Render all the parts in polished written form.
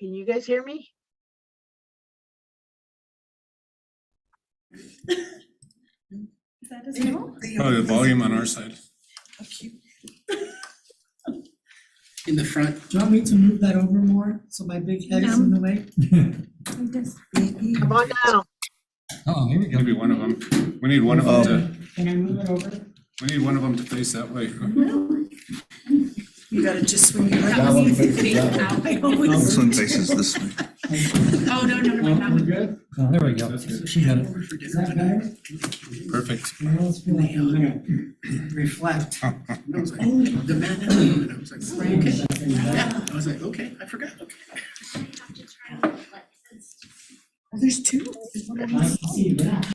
Can you guys hear me? Is that as well? Probably the volume on our side. How cute. In the front. Do you want me to move that over more, so my big head is in the way? Come on now. Oh, here we go. Maybe one of them. We need one of them to, Can I move it over? we need one of them to face that way. You gotta just swing your leg. That one faces that way. I always- This one faces this way. Oh, no, no, no, We're no. good? Oh, there we go. That's good. She got it. Is that better? Perfect. I always feel like I'm gonna reflect. I was like, oh, the man in the moon. I was like, okay. Yeah, I was like, okay, I forgot, okay. Oh, there's two? I can see that.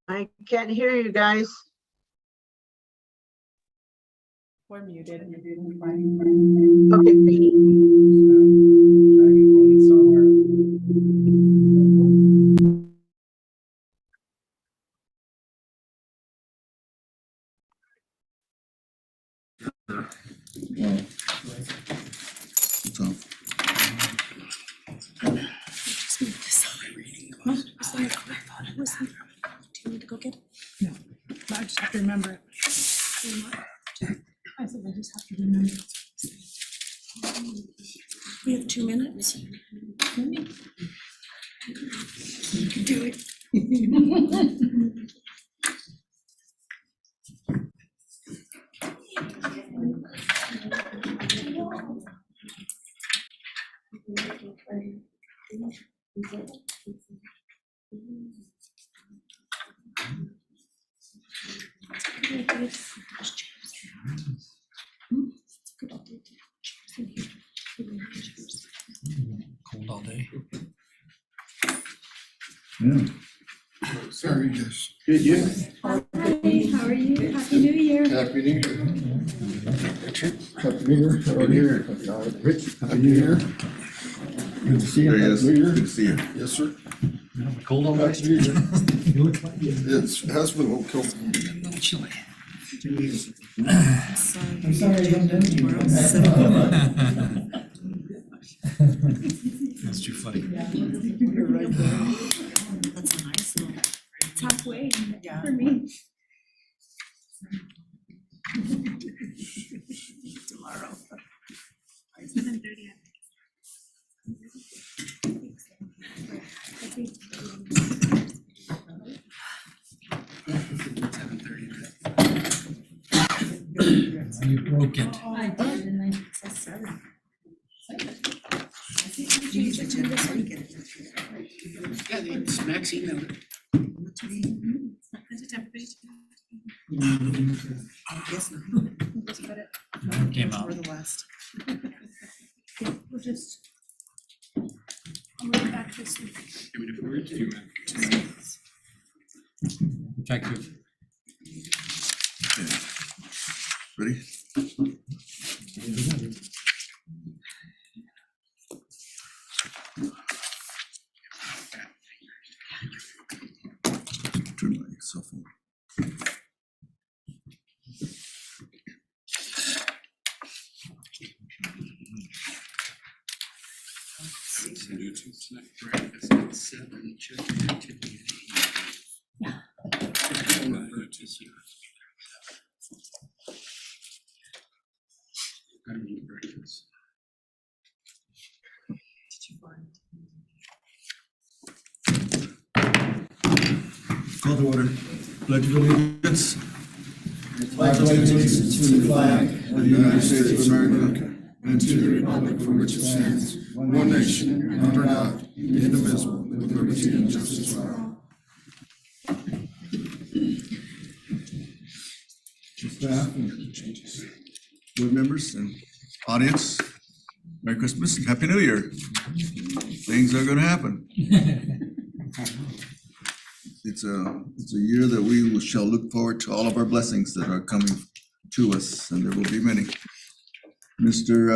I can't hear you guys. We're muted. Okay. So, Just move this on. What? Is that my phone? Do you need to go get it? No, I just have to remember it. I said I just have to remember. We have 2 minutes. You can do it. Cold all day. yeah. Sorry, yes. Good, yeah. How are you? Happy New Year. Happy New Year. Happy New Year. How are you? Rich, Happy New Year. Good to see you. There he is. Happy New Year. Good to see you. Yes, sir. Cold all day. Happy New Year. You look like you. It has been a little cold. A little chilly. I'm sorry I don't know you. That's too funny. You're right there. That's a nice little. It's halfway Yeah. for me. Tomorrow. 7:30. You broke it. I did, and then it says 7. Yeah, it's Maxine. Yes, no. Came out. We're the last. We'll just. I'll move back this way. Give me a few minutes. Check it. Ready? Turn my cell phone. Breakfast at 7, children activity at 8. Gotta eat breakfast. Call to order. Pledge of allegiance. Pledge allegiance to the flag of the United States of America and to the republic for which it stands, one nation, under God, indivisible, with liberty and justice for all. Staff and Board members and audience, Merry Christmas and Happy New Year. Things are gonna happen. It's a year that we shall look forward to all of our blessings that are coming to us, and there will be many. Mr.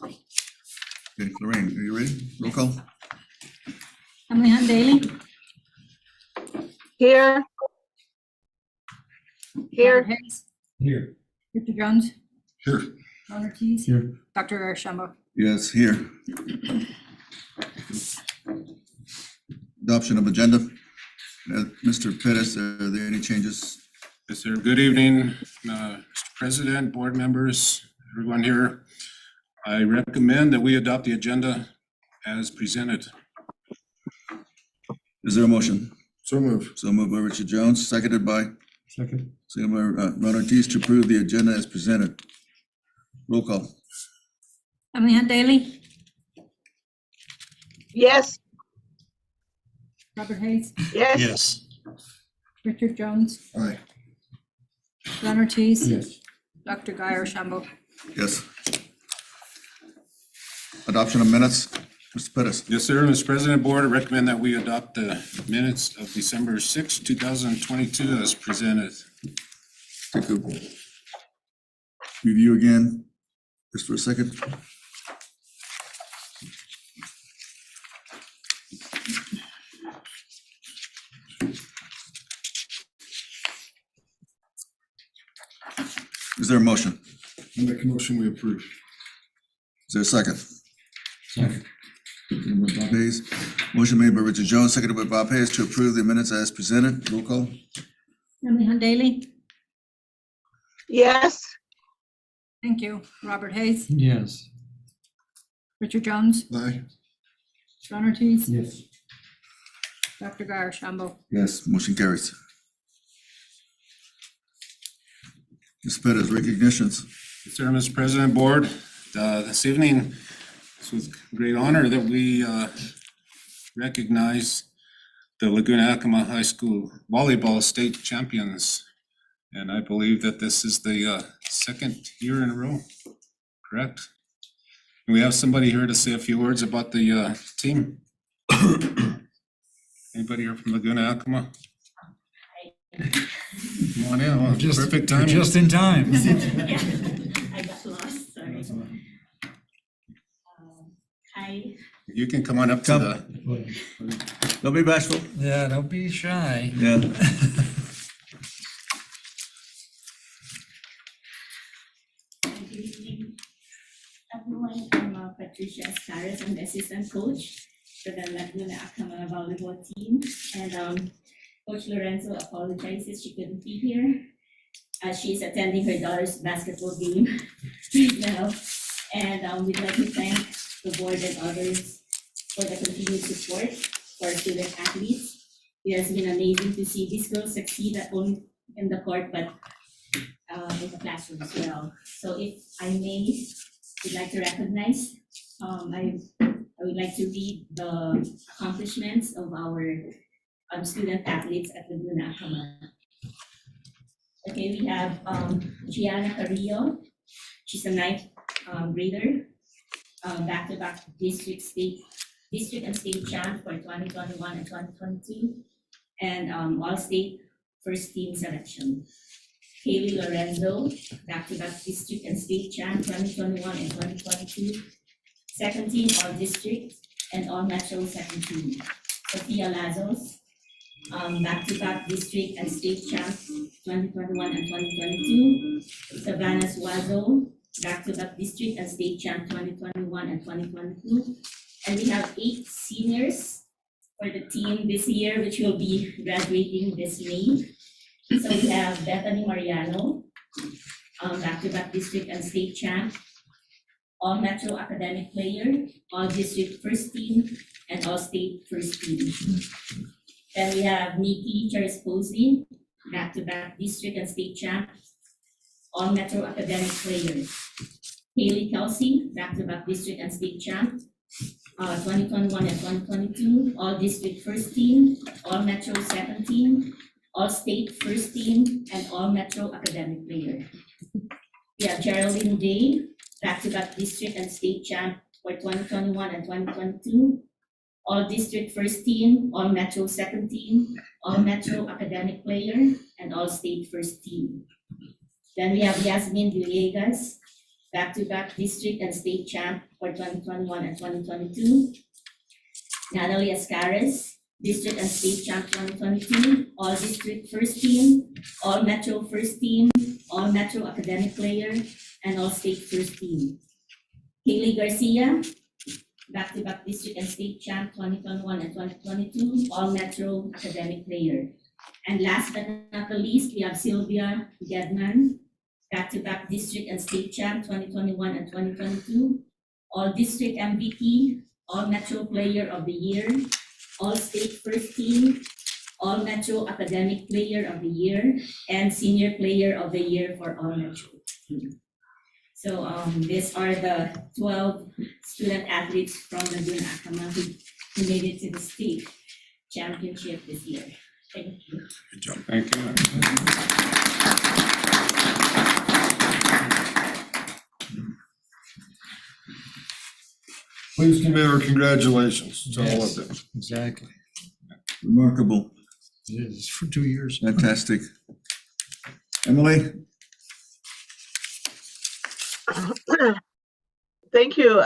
Okay, Lorraine, are you ready? Roll call? Emily Hunt Daly. Here. Here. Robert Hayes. Here. Richard Jones. Here. Ron Ortiz. Here. Dr. Arshamba. Yes, here. Adoption of agenda. Mr. Pettis, are there any changes? Yes, sir. Good evening, Mr. President, board members, everyone here. I recommend that we adopt the agenda as presented. Is there a motion? so move. So moved by Richard Jones, seconded by Second. Ron Ortiz to approve the agenda as presented. Roll call. Emily Hunt Daly. Yes, Robert Hayes. yes. Richard Jones. Aye. Ron Ortiz. Yes. Dr. Guy Arshamba. Yes. Adoption of minutes, Mr. Pettis. Yes, sir. Mr. President, board, I recommend that we adopt the minutes of December 6, 2022 as presented. Take a review again, just for a second. Is there a motion? I make a motion, we approve. Is there a second? Second. Bob Hayes. Motion made by Richard Jones, seconded by Bob Hayes to approve the minutes as presented. Roll call. Emily Hunt Daly. Yes, Thank you. Robert Hayes. Yes. Richard Jones. Aye. Ron Ortiz. Yes. Dr. Guy Arshamba. Yes, motion carries. Mr. Pettis, recognitions. Yes, sir, Mr. President, board, this evening, it's with great honor that we recognize the Laguna Acoma High School volleyball state champions. And I believe that this is the second year in a row, correct? And we have somebody here to say a few words about the team. Anybody here from Laguna Acoma? Come on in, well, perfect timing. Just in time. I got lost, sorry. Hi, You can come on up to Come. the, Don't be bashful. Yeah, don't be shy. Yeah. good evening, everyone. I'm Patricia Ascaris. I'm the assistant coach for the Laguna Acoma volleyball team. And Coach Lorenzo apologizes she couldn't be here. She's attending her daughter's basketball game right now. And we'd like to thank the board and others for the continued support for our student athletes. It has been amazing to see these girls succeed not only in the court, but in the classroom as well. So if I may, would like to recognize, I would like to read the accomplishments of our student athletes at Laguna Acoma. Okay, we have Gianna Carrillo. She's a ninth grader, back-to-back district and state champ for 2021 and 2022, and all-state first team selection. Kaylee Lorenzo, back-to-back district and state champ 2021 and 2022, second team all-district and all-metro second team. Sophia Lazos, back-to-back district and state champ 2021 and 2022. Savannah Suazo, back-to-back district and state champ 2021 and 2022. And we have 8 seniors for the team this year, which will be graduating this May. So we have Bethany Mariano, back-to-back district and state champ, all Metro academic player, all district first team, and all state first team. Then we have Nikki Charisposi, back-to-back district and state champ, all Metro academic players. Haley Kelsey, back-to-back district and state champ, 2021 and 2022, all district first team, all Metro second team, all state first team, and all Metro academic player. We have Geraldine Day, back-to-back district and state champ for 2021 and 2022, all district first team, all Metro second team, all Metro academic player, and all state first team. Then we have Yasmin Villegas, back-to-back district and state champ for 2021 and 2022. Natalie Ascaris, district and state champ 2022, all district first team, all Metro first team, all Metro academic player, and all state first team. Kaylee Garcia, back-to-back district and state champ 2021 and 2022, all Metro academic player. And last but not the least, we have Sylvia Gedman, back-to-back district and state champ 2021 and 2022, all district MVP, all Metro player of the year, all state first team, all Metro academic player of the year, and senior player of the year for all Metro team. So these are the 12 student athletes from Laguna Acama who made it to the state championship this year. Thank you. Good job. Thank you. Please convey our congratulations to all of them. Exactly. Remarkable, It is for 2 years. fantastic. Emily? Thank you.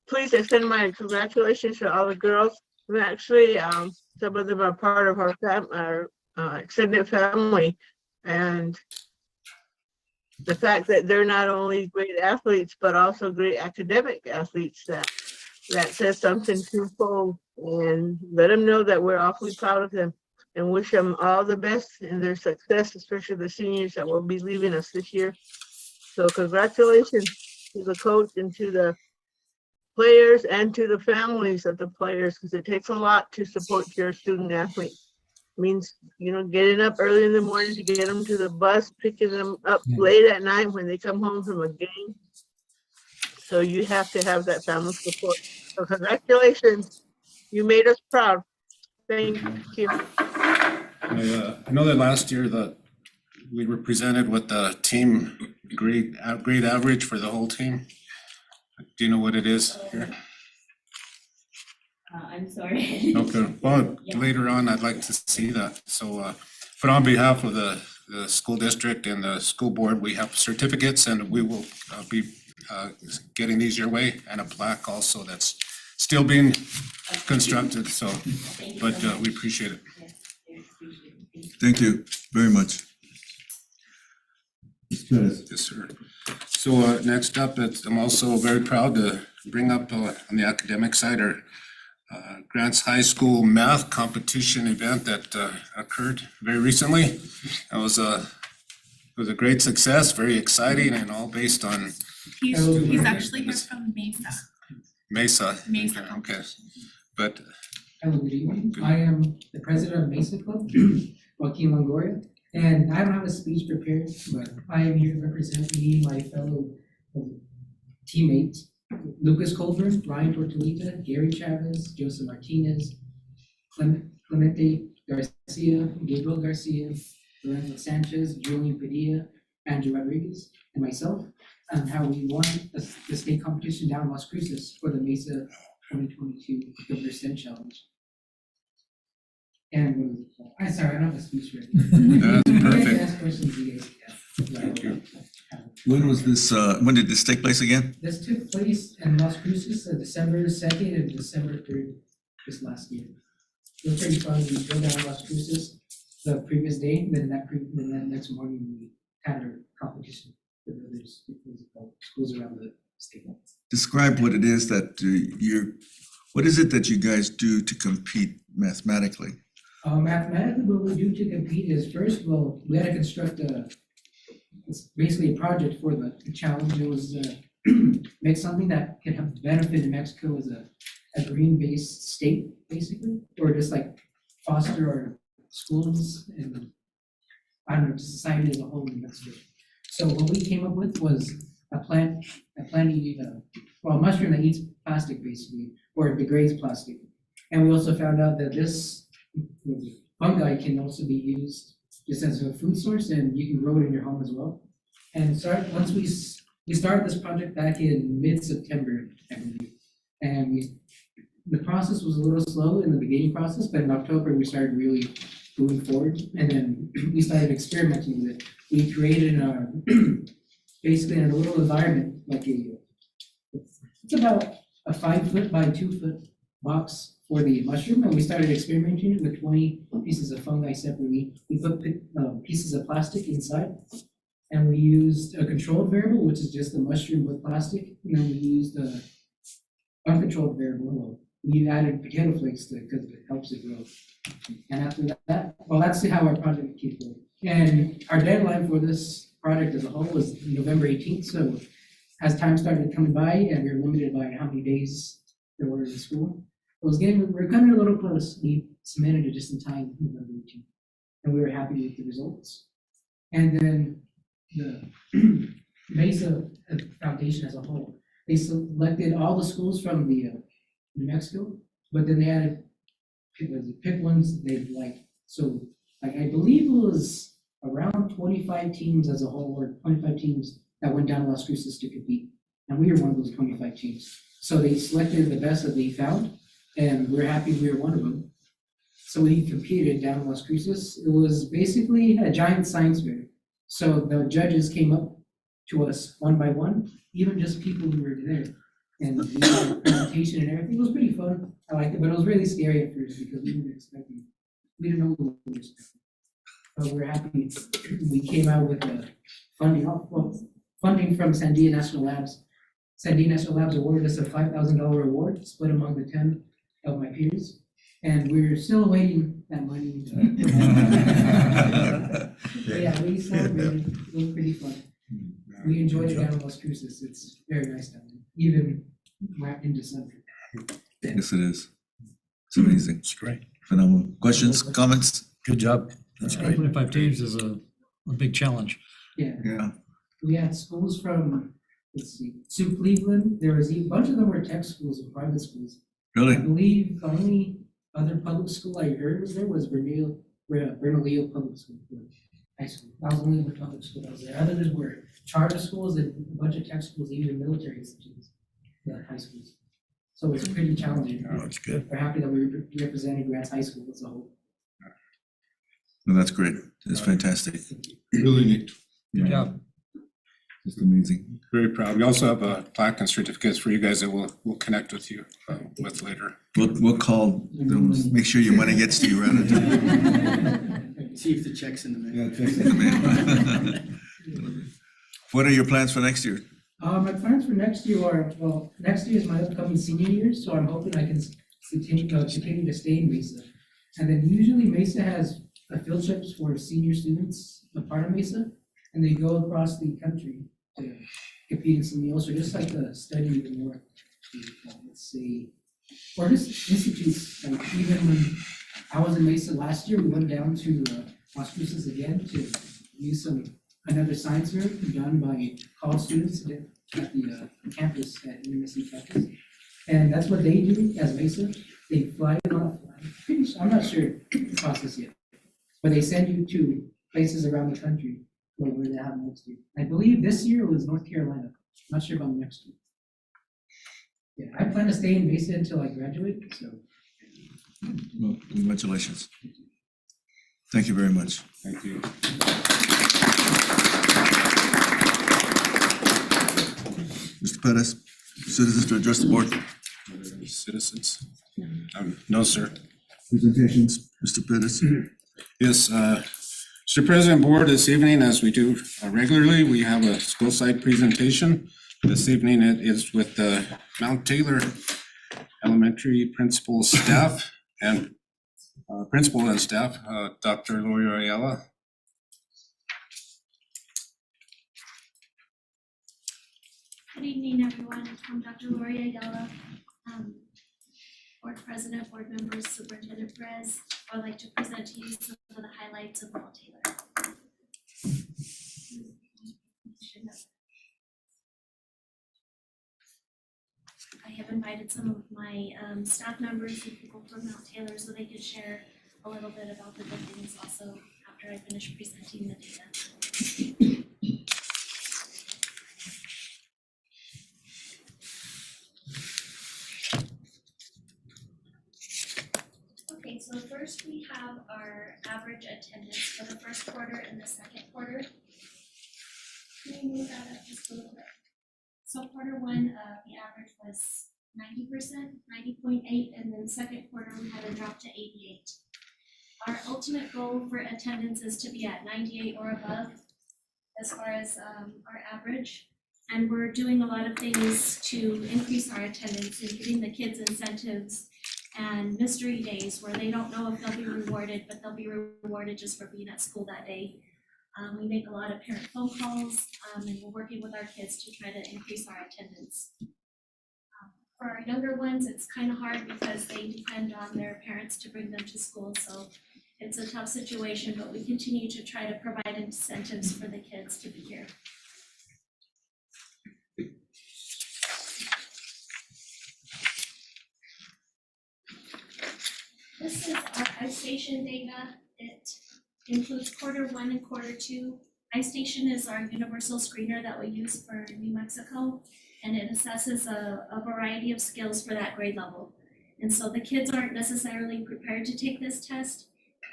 Please extend my congratulations to all the girls. And actually, some of them are part of our extended family. And the fact that they're not only great athletes, but also great academic athletes, that says something twofold. And let them know that we're awfully proud of them and wish them all the best in their success, especially the seniors that will be leaving us this year. So congratulations to the coach and to the players and to the families of the players, because it takes a lot to support your student athlete. Means, getting up early in the morning to get them to the bus, picking them up late at night when they come home from a game. So you have to have that family support. So congratulations. You made us proud. Thank you. I know that last year that we were presented with the team grade average for the whole team. Do you know what it is here? I'm sorry. Okay, well, later on, I'd like to see that. So, but on behalf of the school district and the school board, we have certificates and we will be getting these your way, and a plaque also that's still being constructed, so, but we appreciate it. Thank you very much. Ms. Pettis? Yes, sir. So next up, I'm also very proud to bring up on the academic side our Grants High School math competition event that occurred very recently. It was a great success, very exciting, and all based on He's actually here from Mesa. Mesa. Okay, but Hello, good evening. I am the president of Mesa Club, Joaquin Longoria, and I don't have a speech prepared, but I am here representing my fellow teammates, Lucas Colburn, Ryan Tortolita, Gary Chavez, Joseph Martinez, Clemente Garcia, Gabriel Garcia, Lorenzo Sanchez, Julian Padilla, Andrew Rodriguez, and myself, and how we won the state competition down in Las Cruces for the Mesa 2022 Governor Send Challenge. And I'm sorry, I don't have a speech ready. that's You guys can perfect. ask questions you guys have. Thank you. When was this, when did this take place again? This took place in Las Cruces, December 2nd and December 3rd, this last year. It was pretty fun. We drove down Las Cruces the previous day, then that next morning we had our competition with other schools around the state levels. Describe what it is that what is it that you guys do to compete mathematically? Mathematically, what we do to compete is first, well, we had to construct it's basically a project for the challenge. It was make something that could have benefit in Mexico as a green-based state, basically, or just like foster our schools and I don't know, society as a whole in Mexico. So what we came up with was a mushroom that eats plastic basically, or it degrades plastic. And we also found out that this fungi can also be used just as a food source, and you can grow it in your home as well. And once we started this project back in mid-September, I believe, and the process was a little slow in the beginning process, but in October we started really moving forward, and then we started experimenting with it. We created basically in a little environment, like it's about a 5-foot by 2-foot box for the mushroom, and we started experimenting with 20 pieces of fungi separately. We put pieces of plastic inside, and we used a controlled variable, which is just the mushroom with plastic, and then we used a uncontrolled variable. We added potato flakes to it because it helps it grow. And after that, well, that's how our project keeps going. And our deadline for this project as a whole was November 18th. So as time started coming by and we were limited by how many days there were in school, we're coming a little close. We submitted it just in time, November 18th. And we were happy with the results. And then the Mesa Foundation as a whole, they selected all the schools from the New Mexico, but then they added pick ones they like. So like I believe it was around 25 teams as a whole, or 25 teams that went down to Las Cruces to compete. And we were one of those 25 teams. So they selected the best that they found, and we're happy we were one of them. So we competed down in Las Cruces. It was basically a giant science fair. So the judges came up to us one by one, even just people who were there. And we had a presentation and everything. It was pretty fun. I liked it, but it was really scary at first because we didn't know what we were expecting. But we're happy we came out with funding from Sandia National Labs. Sandia National Labs awarded us a $5,000 award, split among the 10 of my peers. And we're still awaiting that money. But yeah, we celebrated. It was pretty fun. We enjoyed it down in Las Cruces. It's very nice down there, even in December. Yes, it is. It's amazing. It's great. Phenomenal. Questions, comments? Good job. That's great. 25 teams is a big challenge. Yeah, Yeah. we had schools from, let's see, Sioux Cleveland. There was a bunch of them were tech schools and private schools. I Really? believe the only other public school I heard was Bernalillo Public School, high school. That was the only other public school that was there. Others were charter schools and a bunch of tech schools, even military institutions, high schools. So it's pretty challenging. Oh, it's good. We're happy that we represented Grants High School as a whole. No, that's great. It's fantastic. Really neat. Good job. It's amazing. Very proud. We also have a plaque and certificates for you guys that we'll connect with you with later. We'll call them, make sure your money gets to you right on time. See if the check's in the mail. What are your plans for next year? My plans for next year are, well, next year is my upcoming senior year, so I'm hoping I can continue to stay in Mesa. And then usually Mesa has field trips for senior students, a part of Mesa, and they go across the country to compete in something else, or just like to study even more. Let's see, or just institutes, like even when I was in Mesa last year, we went down to Las Cruces again to use another science fair done by college students at the campus at UMSC campus. And that's what they do as Mesa. They fly off, I'm not sure the process yet, but they send you to places around the country where they have next year. I believe this year was North Carolina. I'm not sure about next year. Yeah, I plan to stay in Mesa until I graduate, so. Well, congratulations. Thank you very much. Thank you. Mr. Pettis, citizens to address the board. Any citizens? No, sir. Presentations, Mr. Pettis. Yes, Mr. President, Board, this evening, as we do regularly, we have a school site presentation This evening it is with the Mount Taylor Elementary Principal Staff and Principal and Staff, Dr. Lori Ayala. Good evening, everyone. I'm Dr. Lori Ayala, Board President, Board Members, Superintendent Perez. I would like to present to you some of the highlights of Mount Taylor. I have invited some of my staff members and people from Mount Taylor so they could share a little bit about the good things also after I finish presenting the data. Okay, so first we have our average attendance for the first quarter and the second quarter. Can we move that up just a little bit? So quarter one, the average was 90%, 90.8, and then second quarter we had a drop to 88. Our ultimate goal for attendance is to be at 98 or above as far as our average. And we're doing a lot of things to increase our attendance and giving the kids incentives and mystery days where they don't know if they'll be rewarded, but they'll be rewarded just for being at school that day. We make a lot of parent phone calls, and we're working with our kids to try to increase our attendance. For our younger ones, it's kind of hard because they depend on their parents to bring them to school, so it's a tough situation, but we continue to try to provide incentives for the kids to be here. This is our iStation data. It includes quarter one and quarter two. iStation is our universal screener that we use for New Mexico, and it assesses a variety of skills for that grade level. And so the kids aren't necessarily prepared to take this test,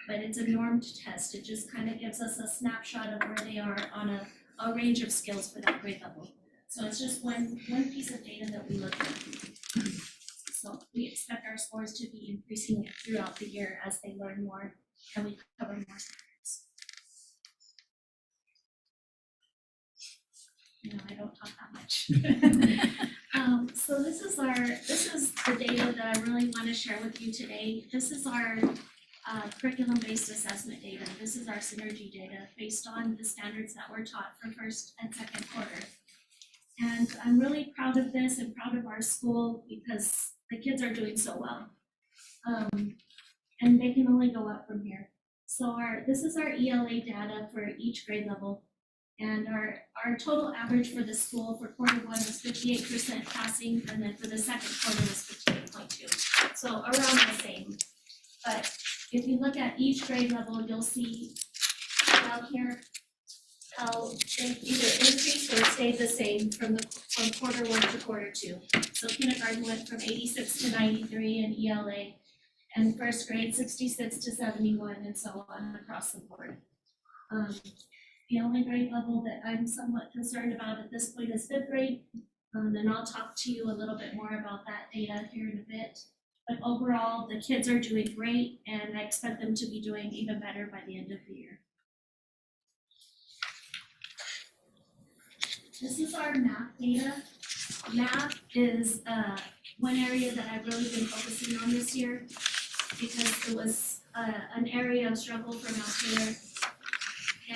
but it's a normed test. It just kind of gives us a snapshot of where they are on a range of skills for that grade level. So it's just one piece of data that we look at. So we expect our scores to be increasing throughout the year as they learn more and we cover more subjects. You know, I don't talk that much. So this is the data that I really want to share with you today. This is our curriculum-based assessment data. This is our synergy data based on the standards that were taught for first and second quarter. And I'm really proud of this and proud of our school because the kids are doing so well. And they can only go up from here. So this is our ELA data for each grade level. And our total average for the school for quarter one was 58% passing, and then for the second quarter was 58.2. So around the same. But if you look at each grade level, you'll see down here how they either increased or stayed the same from quarter one to quarter two. So kindergarten went from 86 to 93 in ELA, and first grade 66 to 71, and so on across the board. The only grade level that I'm somewhat concerned about at this point is fifth grade, and I'll talk to you a little bit more about that data here in a bit. But overall, the kids are doing great, and I expect them to be doing even better by the end of the year. This is our math data. Math is one area that I've really been focusing on this year because it was an area of struggle for Mount Taylor.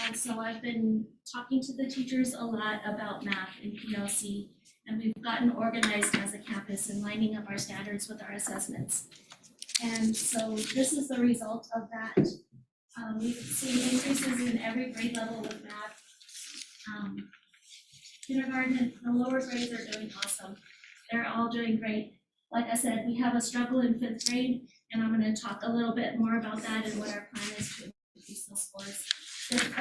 And so I've been talking to the teachers a lot about math in PLC, and we've gotten organized as a campus and lining up our standards with our assessments. And so this is the result of that. We've seen increases in every grade level with math. Kindergarten and the lower grades are doing awesome. They're all doing great. Like I said, we have a struggle in fifth grade, and I'm going to talk a little bit more about that and what our plan is to increase those scores. If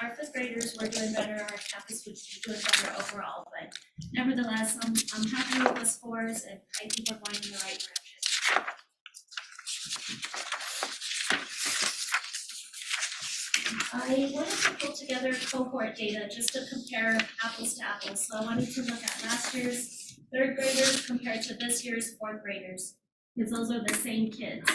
our fifth graders were doing better, our campus would be doing better overall. But nevertheless, I'm happy with the scores, and I think we're going in the right direction. I wanted to pull together cohort data just to compare apples to apples. So I wanted to look at last year's third graders compared to this year's fourth graders, because those are the same kids.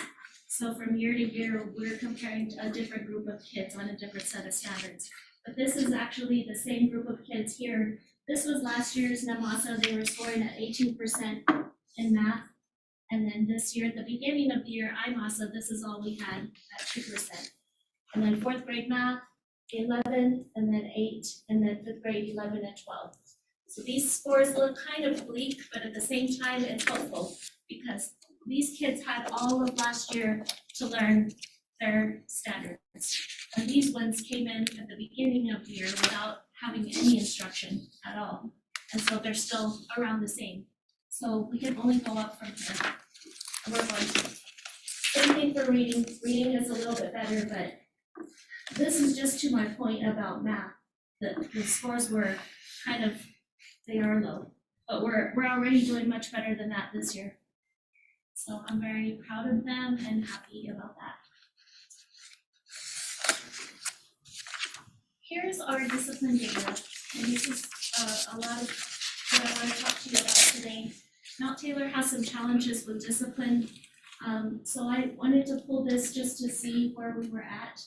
So from year to year, we're comparing a different group of kids on a different set of standards. But this is actually the same group of kids here this was last year's NAMASA, they were scoring at 18% in math. And then this year, at the beginning of the year, IMASA, this is all we had at 2%. And then fourth grade math, 11, and then 8, and then fifth grade, 11 and 12. So these scores look kind of bleak, but at the same time, it's hopeful because these kids had all of last year to learn their standards. And these ones came in at the beginning of the year without having any instruction at all. And so they're still around the same. So we can only go up from here. And we're going to. Same thing for reading. Reading is a little bit better, but this is just to my point about math. The scores were kind of, they are low, but we're already doing much better than that this year. So I'm very proud of them and happy about that. Here's our discipline data, and this is a lot of what I want to talk to you about today. Mount Taylor has some challenges with discipline, so I wanted to pull this just to see where we were at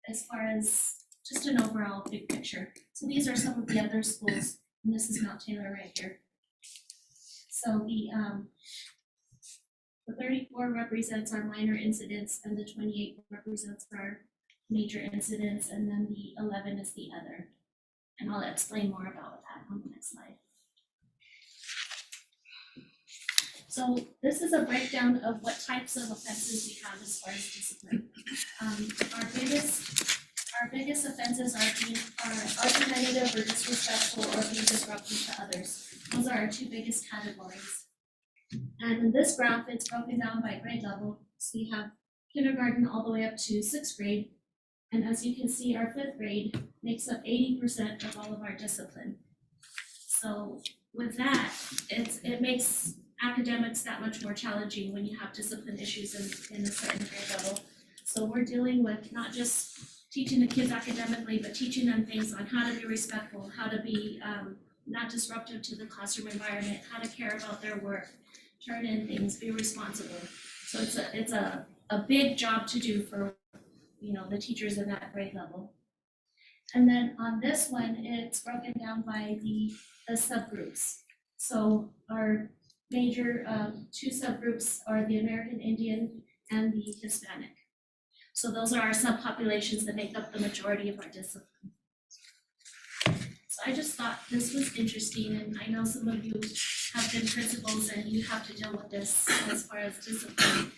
as far as just an overall big picture. So these are some of the other schools, and this is Mount Taylor right here. So the 34 represents our minor incidents, and the 28 represents our major incidents, and then the 11 is the other. And I'll explain more about that on the next slide. So this is a breakdown of what types of offenses we have as far as discipline. Our biggest offenses are argumentative or disrespectful or being disruptive to others. Those are our two biggest categories. And in this graph, it's broken down by grade level. So we have kindergarten all the way up to 6th grade. And as you can see, our 5th grade makes up 80% of all of our discipline. So with that, it makes academics that much more challenging when you have discipline issues in a certain grade level. So we're dealing with not just teaching the kids academically, but teaching them things on how to be respectful, how to be not disruptive to the classroom environment, how to care about their work, turn in things, be responsible. So it's a big job to do for the teachers in that grade level. And then on this one, it's broken down by the subgroups. So our major two subgroups are the American Indian and the Hispanic. So those are our subpopulations that make up the majority of our discipline. So I just thought this was interesting, and I know some of you have been principals and you have to deal with this as far as discipline.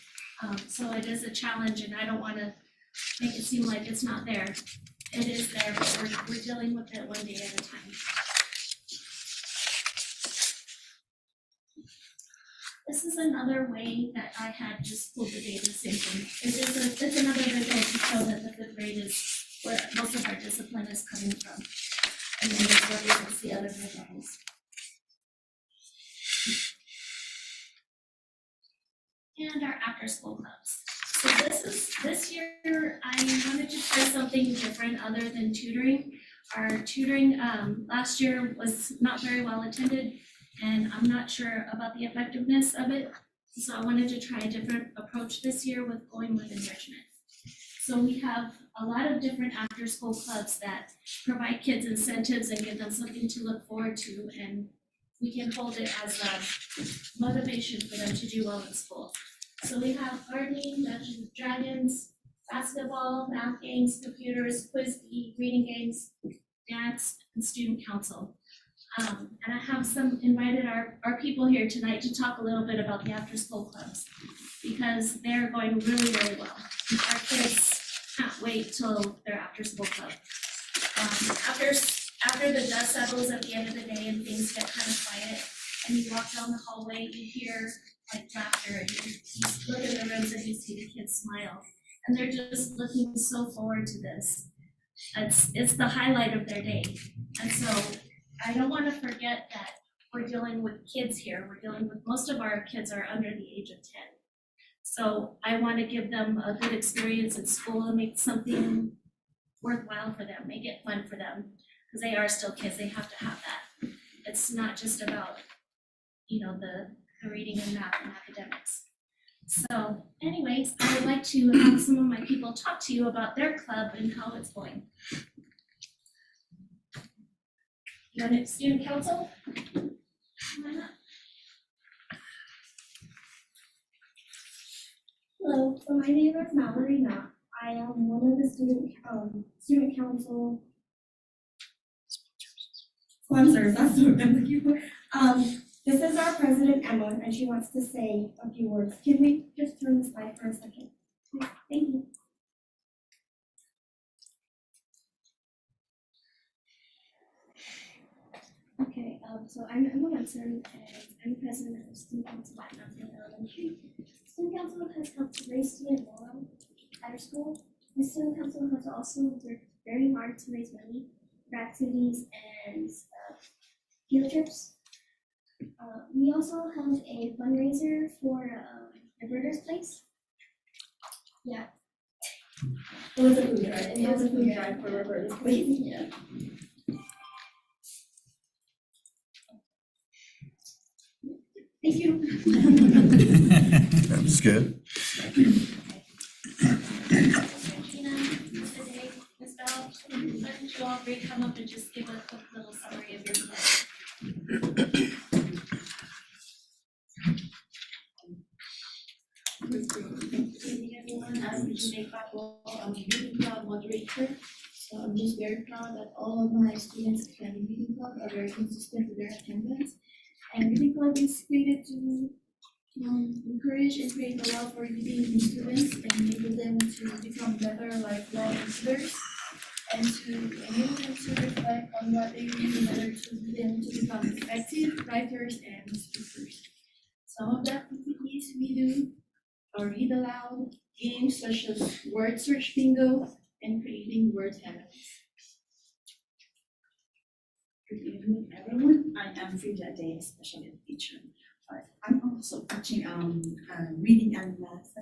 So it is a challenge, and I don't want to make it seem like it's not there. It is there, but we're dealing with it one day at a time. This is another way that I had just pulled the data, same thing. It's another visual to show that the 5th grade is where most of our discipline is coming from. And then this represents the other grade levels. And our after-school clubs. So this year, I wanted to try something different other than tutoring. Our tutoring last year was not very well attended, and I'm not sure about the effectiveness of it. So I wanted to try a different approach this year with going with enrichment. So we have a lot of different after-school clubs that provide kids incentives and give them something to look forward to, and we can hold it as a motivation for them to do well in school. So we have gardening, Dungeons and Dragons, basketball, math games, computers, quiz bee, reading games, dance, and student council. And I have invited our people here tonight to talk a little bit about the after-school clubs because they're going really, really well. Our kids can't wait till their after-school club. After the dust settles at the end of the day and things get kind of quiet, and you walk down the hallway, you hear like laughter, and you look in the rooms and you see the kids smile, and they're just looking so forward to this. It's the highlight of their day, and so I don't want to forget that we're dealing with kids here. We're dealing with, most of our kids are under the age of 10. So I want to give them a good experience in school and make something worthwhile for them, make it fun for them, because they are still kids, they have to have that. It's not just about, the reading and math and academics. So anyways, I would like to have some of my people talk to you about their club and how it's going. Student council? Come on up. Hello, so my name is Mallory Knott. I am one of the student council sponsors, that's what I'm looking for. This is our president, Emma, and she wants to say a few words. Can we just turn the slide for a second? Thank you. Okay, so I'm Emma Munson, and I'm president of Student Council at Mountain Elementary. Student Council has helped to raise student morale at our school. The Student Council has also worked very hard to raise money for activities and field trips. We also held a fundraiser for the Birders Place. Yeah. It was a food drive. It was a food drive for Birders Place. Yeah. Thank you. I'm scared. Tina, Mr. Day, Ms. Bell, why don't you all three come up and just give a quick little summary of your plan? Good evening, everyone. I'm Regina Papo. I'm a reading club moderator. So I'm just very proud that all of my students attending reading club are very consistent with their attendance. And reading club is created to encourage and create a love for reading in students and enable them to become better lifelong readers and to enable them to reflect on what they read in order to them to become effective writers and speakers. Some of the activities we do are read aloud, games such as word search bingo, and creating word habits. Good evening, everyone. I am Frida Day, special ed teacher. I'm also teaching reading and math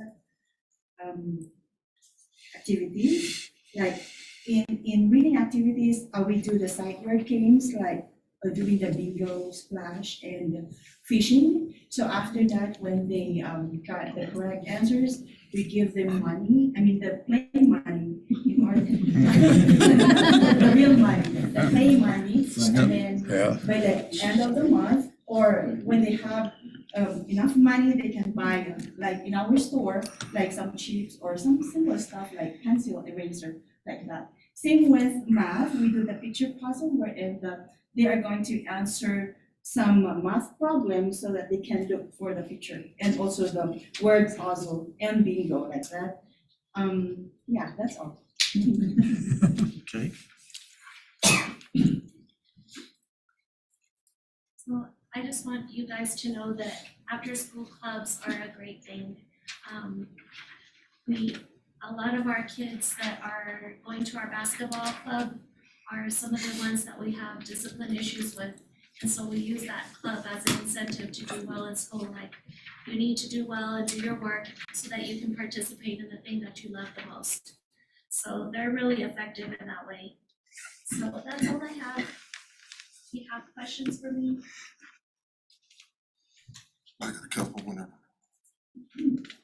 activities. Like in reading activities, we do the sight word games like doing the bingo, splash, and fishing. So after that, when they got the correct answers, we give them money. I mean the play money in order the real money, the play money, and then by the end of the month, or when they have enough money, they can buy like in our store, like some chips or some simple stuff like pencil, eraser, like that. Same with math, we do the picture puzzle wherein they are going to answer some math problems so that they can look for the picture, and also the word puzzle and bingo like that. Yeah, that's all. Okay. So I just want you guys to know that after-school clubs are a great thing. A lot of our kids that are going to our basketball club are some of the ones that we have discipline issues with. And so we use that club as an incentive to do well in school. Like, you need to do well and do your work so that you can participate in the thing that you love the most. So they're really effective in that way. So that's all I have. If you have questions for me? I got a couple whenever.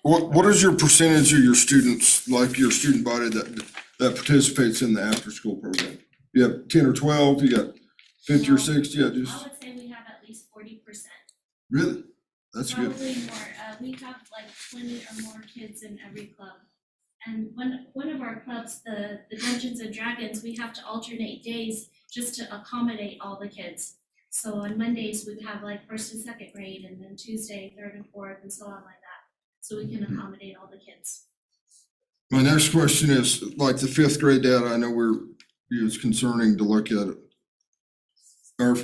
What is your percentage of your students, like your student body that participates in the after-school program? You have 10 or 12, you got 50 or 60, yeah, I just, would say we have at least 40%. really? That's good. Probably more. We have like 20 or more kids in every club. And one of our clubs, the Dungeons and Dragons, we have to alternate days just to accommodate all the kids. So on Mondays, we'd have like first and second grade, and then Tuesday, third and fourth, and so on like that. So we can accommodate all the kids. My next question is, like the fifth grade data, I know it's concerning to look at it.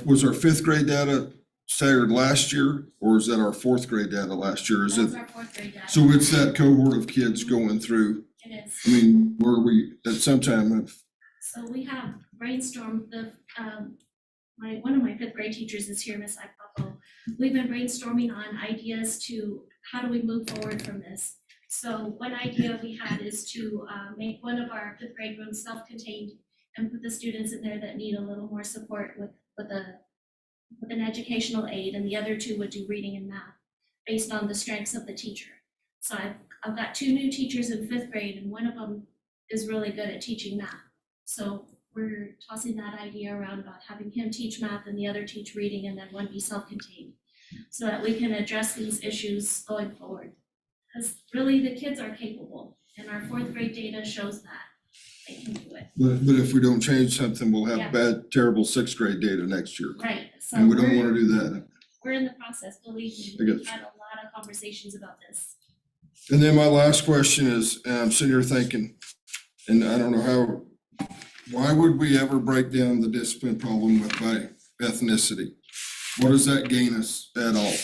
Was our fifth grade data staggered last year, or is that our fourth grade data last year? Is That's it, our fourth grade data. so it's that cohort of kids going through? It is. I mean, where we, at some time, So we have brainstormed one of my fifth grade teachers is here, Miss Ipapo. We've been brainstorming on ideas to how do we move forward from this. So one idea we had is to make one of our fifth grade rooms self-contained and put the students in there that need a little more support with an educational aid, and the other two would do reading and math based on the strengths of the teacher. So I've got two new teachers in fifth grade, and one of them is really good at teaching math. So we're tossing that idea around about having him teach math and the other teach reading and then one be self-contained. So that we can address these issues going forward. Because really, the kids are capable, and our fourth grade data shows that they can do it. But if we don't change something, we'll Yeah. have bad, terrible sixth grade data next year. Right, so And we don't we're, wanna do that. we're in the process, believe me, I got we've you. had a lot of conversations about this. And then my last question is, I'm sitting here thinking, and I don't know how, why would we ever break down the discipline problem by ethnicity? What does that gain us at all?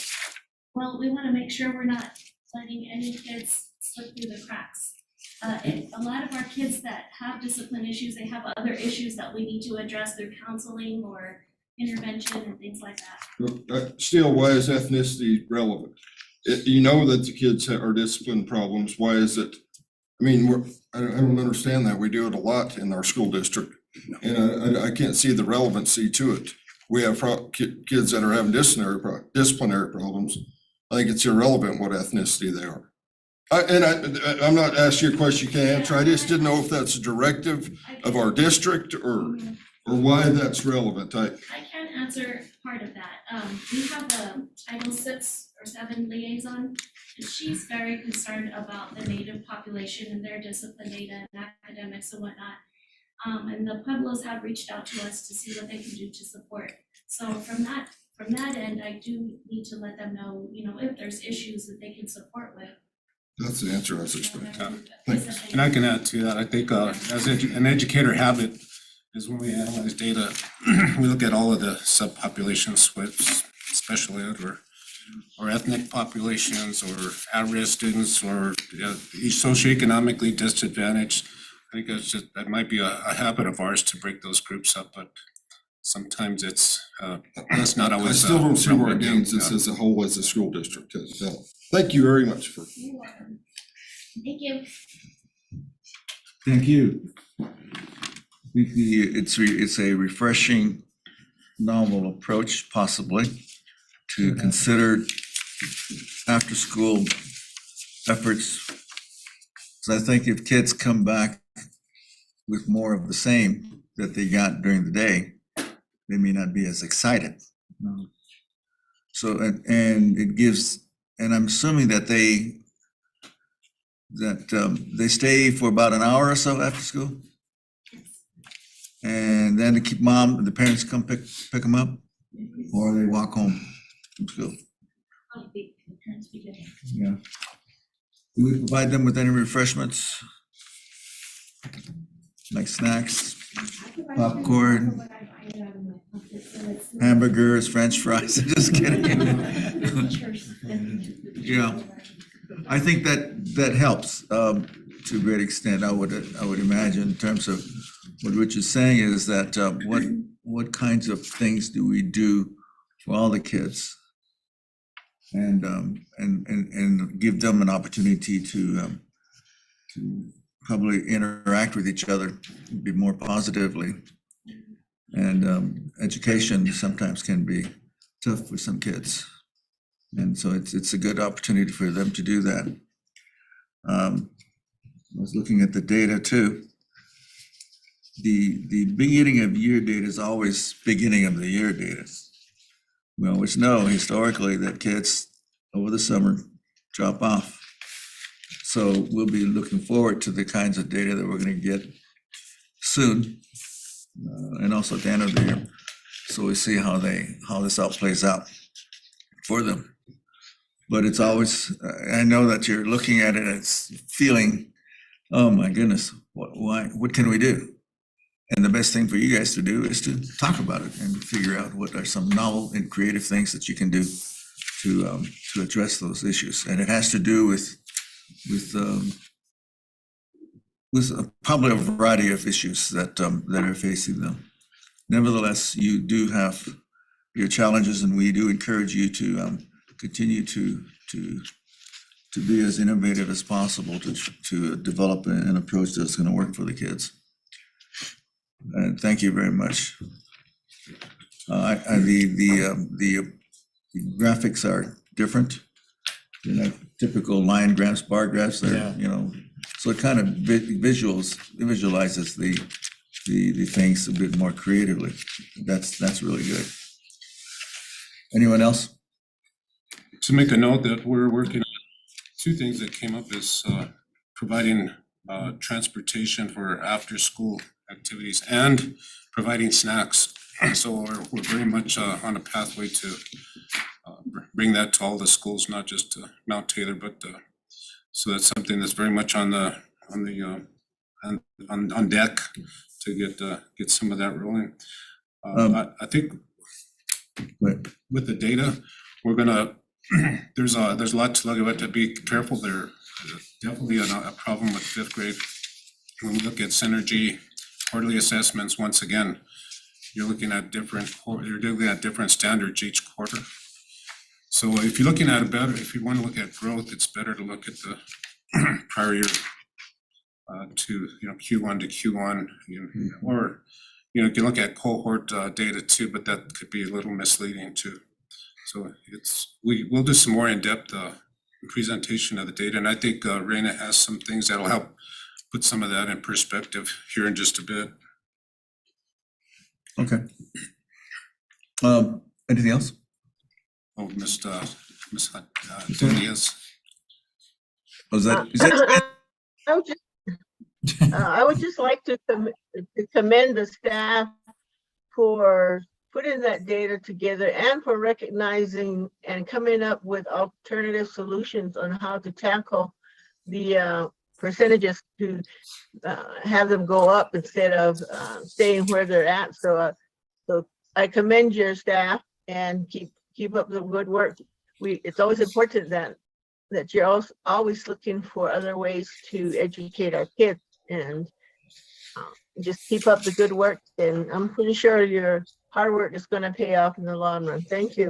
Well, we wanna make sure we're not letting any kids slip through the cracks. And a lot of our kids that have discipline issues, they have other issues that we need to address through counseling or intervention and things like that. Still, why is ethnicity relevant? You know that the kids are discipline problems, why is it? I mean, I don't understand that, we do it a lot in our school district, and I can't see the relevancy to it. We have kids that are having disciplinary problems, I think it's irrelevant what ethnicity they are. I'm not asking you a question you can't answer, I just didn't know if that's a directive of our district or why that's relevant. I can answer part of that. We have a Title 6 or 7 liaison, and she's very concerned about the Native population and their discipline data and academics and whatnot. And the Pueblos have reached out to us to see what they can do to support. So from that end, I do need to let them know, if there's issues that they can support with. That's the answer I was expecting. Thanks. And I can add to that, I think as an educator habit is when we analyze data, we look at all of the subpopulations with special ed or ethnic populations or at-risk students or socioeconomically disadvantaged. I think that might be a habit of ours to break those groups up, but sometimes it's not I always. still don't see where it relevant. gains us as a whole, as a school district. Thank you very much for. You're welcome. Thank you. Thank you. It's a refreshing, novel approach possibly to consider after-school efforts. So I think if kids come back with more of the same that they got during the day, they may not be as excited. So, and it gives, and I'm assuming that they stay for about an hour or so after school? And then the parents come pick them up, or they walk home from school? Yeah. Do we provide them with any refreshments? Like snacks, popcorn, hamburgers, french fries? Just kidding. Yeah, I think that helps to a great extent. I would imagine in terms of what Rich is saying is that what kinds of things do we do for all the kids? And give them an opportunity to probably interact with each other, be more positively. And education sometimes can be tough for some kids. And so it's a good opportunity for them to do that. I was looking at the data too. The beginning of year data is always beginning of the year data. We always know historically that kids over the summer drop off. So we'll be looking forward to the kinds of data that we're going to get soon, and also at the end of the year. So we see how this all plays out for them. But it's always, I know that you're looking at it, it's feeling, oh my goodness, what can we do? And the best thing for you guys to do is to talk about it and figure out what are some novel and creative things that you can do to address those issues. And it has to do with probably a variety of issues that are facing them. Nevertheless, you do have your challenges, and we do encourage you to continue to be as innovative as possible to develop an approach that's going to work for the kids. And thank you very much. The graphics are different. They're not typical line graphs, bar graphs. They're, so it kind of visualizes the things a bit more creatively. That's really good. Anyone else? To make a note that we're working on two things that came up is providing transportation for after-school activities and providing snacks. So we're very much on a pathway to bring that to all the schools, not just Mount Taylor, but so that's something that's very much on deck to get some of that rolling. I think with the data, we're gonna there's a lot to look at, to be careful. There's definitely a problem with fifth grade. When we look at Synergy quarterly assessments, once again, you're looking at different standards each quarter. So if you're looking at if you want to look at growth, it's better to look at the prior year to Q1 to Q1, or you can look at cohort data too, but that could be a little misleading too. So we'll do some more in-depth presentation of the data, and I think Raina has some things that'll help put some of that in perspective here in just a bit. Okay. Anything else? Oh, Miss Diaz. Was that? I would just like to commend the staff for putting that data together and for recognizing and coming up with alternative solutions on how to tackle the percentages to have them go up instead of staying where they're at. So I commend your staff and keep up the good work. It's always important that you're always looking for other ways to educate our kids, and just keep up the good work. And I'm pretty sure your hard work is going to pay off in the long run. Thank you.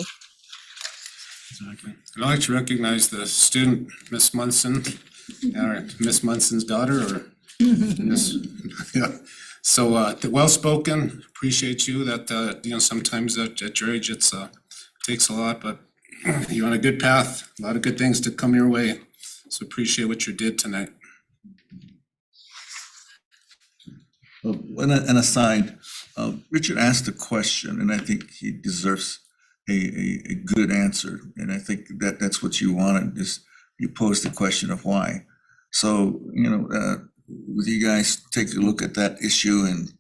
Exactly. I'd like to recognize the student, Miss Munson, Miss Munson's daughter, or Miss, yeah. So well spoken. Appreciate you. That sometimes at your age it takes a lot, but you're on a good path. A lot of good things to come your way. So appreciate what you did tonight. An aside, Richard asked a question, and I think he deserves a good answer. And I think that's what you wanted, is you posed the question of why. So, with you guys, take a look at that issue and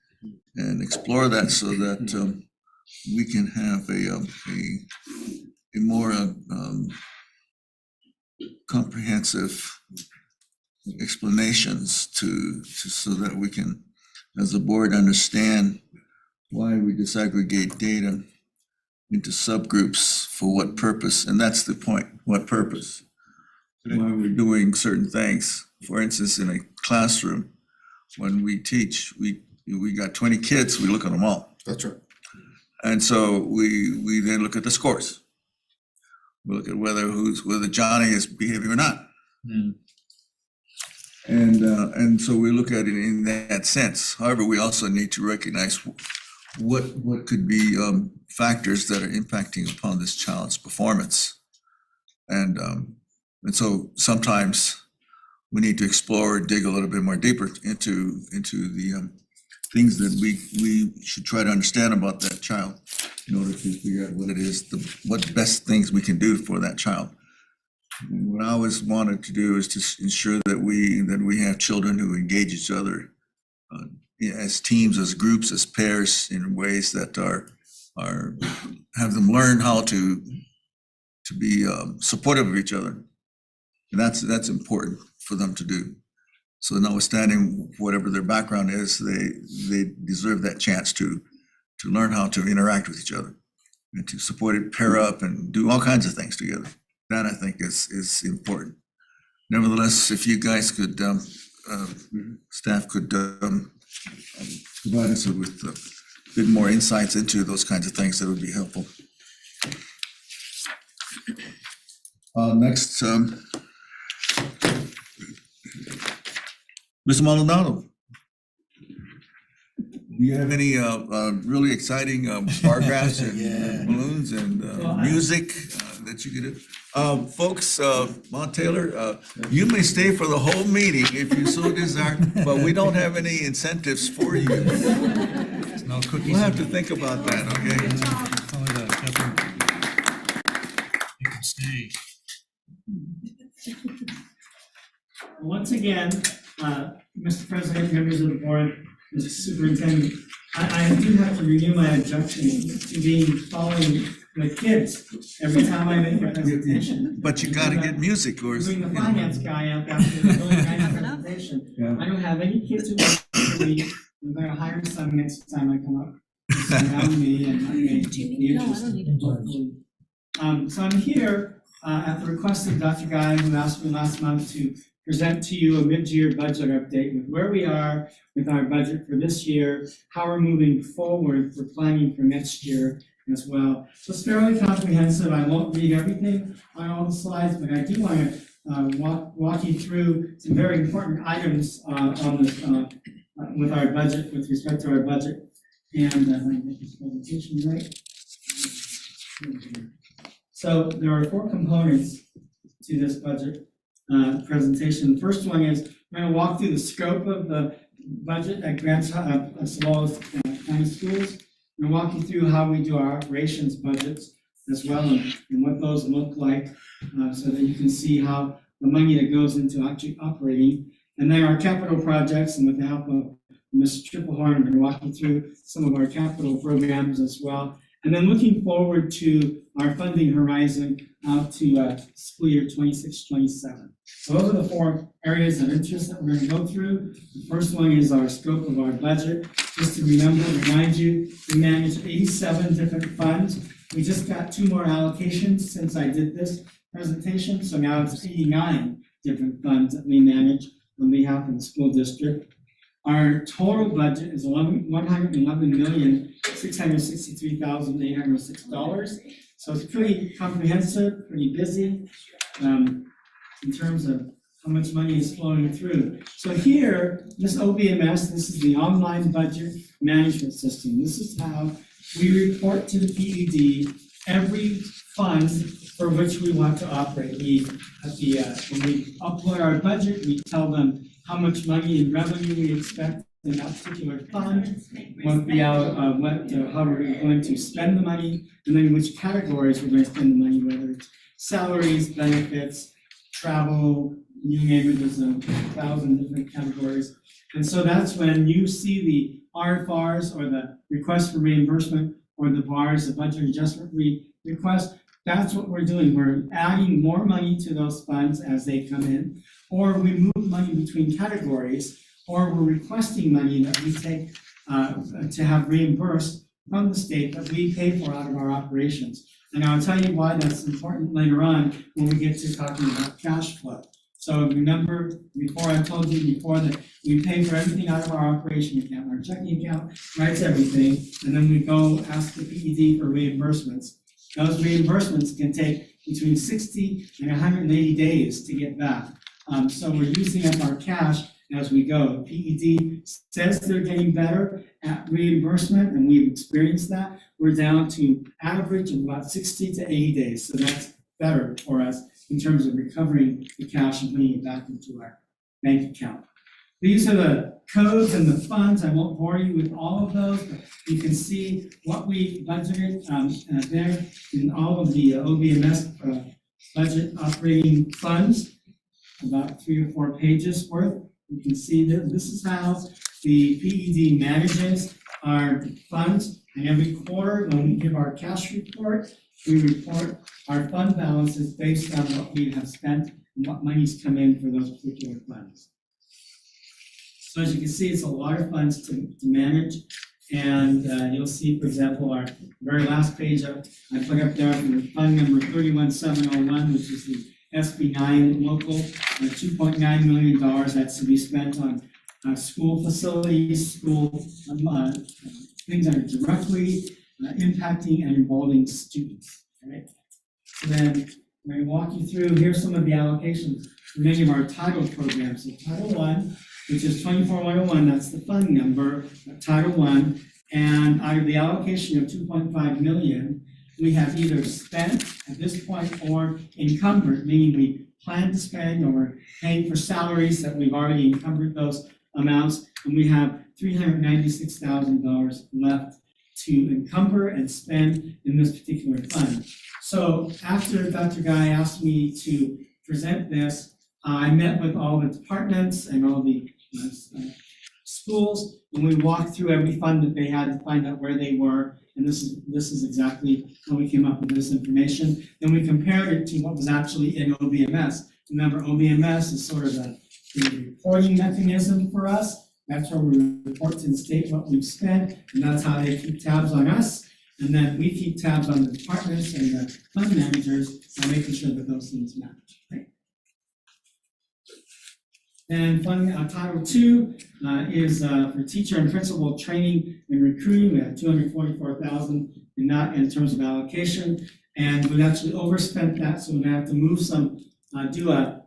explore that so that we can have a more comprehensive explanations so that we can, as a board, understand why we disaggregate data into subgroups, for what purpose, and that's the point, what purpose? Why we're doing certain things. For instance, in a classroom, when we teach, we got 20 kids, we look at them all. That's right. And so we then look at the scores. We look at whether Johnny is behaving or not. And so we look at it in that sense. However, we also need to recognize what could be factors that are impacting upon this child's performance. And so sometimes we need to explore, dig a little bit more deeper into the things that we should try to understand about that child in order to figure out what it is, what best things we can do for that child. And what I always wanted to do is to ensure that we have children who engage each other as teams, as groups, as pairs, in ways that are have them learn how to be supportive of each other. And that's important for them to do. So notwithstanding whatever their background is, they deserve that chance to learn how to interact with each other and to support it, pair up, and do all kinds of things together. That, I think, is important. Nevertheless, if you guys could, staff could provide us with a bit more insights into those kinds of things, that would be helpful. Next, Mr. Maldonado. Do you have any really exciting bar graphs and balloons and music that that you get it. Folks, Mont Taylor, you may stay for the whole meeting if you so desire, but we don't have any incentives for you. No cookies. We'll have to think about that, okay? Only that, Catherine. You can stay. Once again, Mr. President, members of the board, Mr. Superintendent, I do have to renew my objection to being following the kids every time I make a presentation. But you gotta get music or. Bring the finance guy up after the really nice presentation. Yeah. I don't have any kids who work for me. I'm gonna hire some next time I come up. Around me and I may be interested. So I'm here at the request of Dr. Guy, who asked me last month to present to you a mid-year budget update with where we are with our budget for this year, how we're moving forward for planning for next year as well. So it's fairly comprehensive. I won't read everything on all the slides, but I do want to walk you through some very important items on this with our budget, with respect to our budget. And let me make this presentation right. So there are 4 components to this budget presentation. The first one is I'm going to walk through the scope of the budget at Grants as well as county schools. I'm going to walk you through how we do our operations budgets as well and what those look like so that you can see how the money that goes into actually operating. And then our capital projects, and with the help of Mr. Triplehorn, I'm going to walk you through some of our capital programs as well. And then looking forward to our funding horizon out to school year 26-27. So those are the 4 areas of interest that we're going to go through. The first one is our scope of our budget. Just to remind you, we manage 87 different funds. We just got 2 more allocations since I did this presentation. So now it's 89 different funds that we manage on behalf of the school district. Our total budget is $111,663,806. So it's pretty comprehensive, pretty busy in terms of how much money is flowing through. So here, this OBMS, this is the online budget management system. This is how we report to the PED every fund for which we want to operate. When we upload our budget, we tell them how much money in revenue we expect in that particular fund, how we're going to spend the money, and then which categories we're going to spend the money, whether it's salaries, benefits, travel, you name it, there's 1,000 different categories. And so that's when you see the RFRs or the request for reimbursement or the BARs, the budget adjustment request, that's what we're doing. We're adding more money to those funds as they come in, or we move money between categories, or we're requesting money that we take to have reimbursed from the state that we pay for out of our operations. And I'll tell you why that's important later on when we get to talking about cash flow. So remember, before I told you before that we pay for everything out of our operation account, our checking account writes everything, and then we go ask the PED for reimbursements. Those reimbursements can take between 60 and 180 days to get back. So we're using up our cash as we go. PED says they're getting better at reimbursement, and we've experienced that. We're down to average of about 60 to 80 days. So that's better for us in terms of recovering the cash and putting it back into our bank account. These are the codes and the funds. I won't bore you with all of those, but you can see what we budgeted there in all of the OBMS budget operating funds, about 3 or 4 pages worth. You can see that this is how the PED manages our funds. And every quarter, when we give our cash report, we report our fund balances based on what we have spent and what money's come in for those particular funds. So as you can see, it's a lot of funds to manage. And you'll see, for example, our very last page I put up there for the fund number 31701, which is the SB9 local, $2.9 million that's to be spent on school facilities, school things that are directly impacting and involving students. Right? So then I'm going to walk you through, here's some of the allocations for many of our title programs. So Title I, which is 24101, that's the fund number, Title I, and out of the allocation of 2.5 million, we have either spent at this point or encumbered, meaning we plan to spend or we're paying for salaries that we've already encumbered those amounts, and we have $396,000 left to encumber and spend in this particular fund. So after Dr. Guy asked me to present this, I met with all the departments and all the schools, and we walked through every fund that they had to find out where they were, and this is exactly how we came up with this information. Then we compared it to what was actually in OBMS. Remember, OBMS is sort of a reporting mechanism for us. That's where we report to the state what we've spent, and that's how they keep tabs on us. And then we keep tabs on the departments and the fund managers by making sure that those things match. Right? And Title II is for teacher and principal training and recruiting. We have $244,000 in that in terms of allocation, and we actually overspent that, so we're gonna have to move some, do a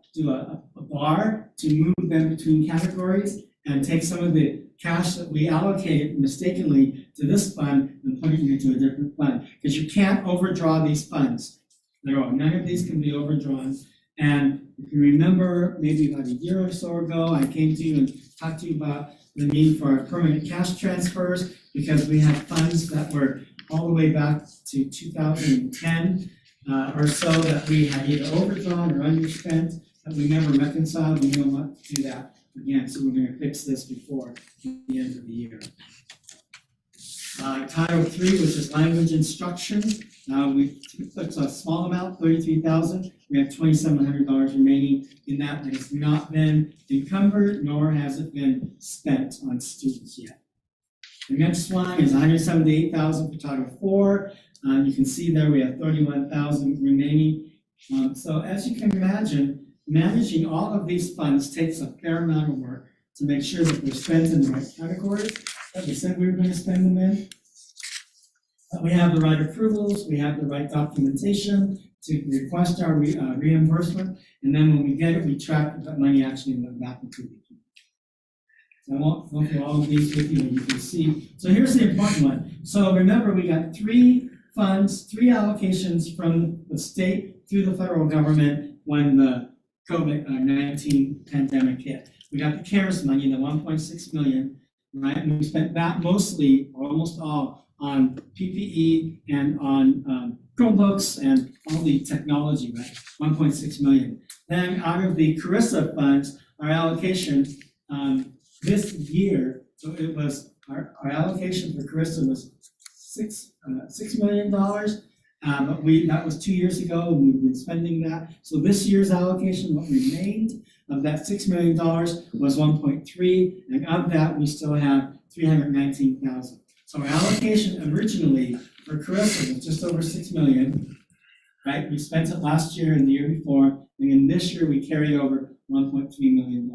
bar to move them between categories and take some of the cash that we allocated mistakenly to this fund and put it into a different fund, because you can't overdraw these funds. None of these can be overdrawn. And if you remember, maybe about a year or so ago, I came to you and talked to you about the need for permanent cash transfers, because we have funds that were all the way back to 2010 or so that we had either overdrawn or underspent, that we never reconciled. We don't want to do that again, so we're going to fix this before the end of the year. Title III, which is language instruction, we took a small amount, $33,000. We have $2,700 remaining in that has not been encumbered, nor has it been spent on students yet. The next one is $178,000 for Title IV. You can see there we have $31,000 remaining. So as you can imagine, managing all of these funds takes a fair amount of work to make sure that they're spent in the right categories that we said we were going to spend them in. We have the right approvals, we have the right documentation to request our reimbursement, and then when we get it, we track that money actually went back into the account. So I won't go through all of these with you, and you can see. So here's the important one. So remember, we got 3 funds, 3 allocations from the state through the federal government when the COVID-19 pandemic hit. We got the CARES money, the 1.6 million, right? And we spent that mostly, or almost all, on PPE and on Chromebooks and all the technology, right? 1.6 million. Then out of the Carissa funds, our allocation this year, so it was, our allocation for Carissa was $6 million. But that was 2 years ago, and we've been spending that. So this year's allocation, what remained of that $6 million was 1.3, and of that, we still have 319,000. So our allocation originally for Carissa was just over 6 million, right? We spent it last year and the year before, and then this year we carry over $1.3 million.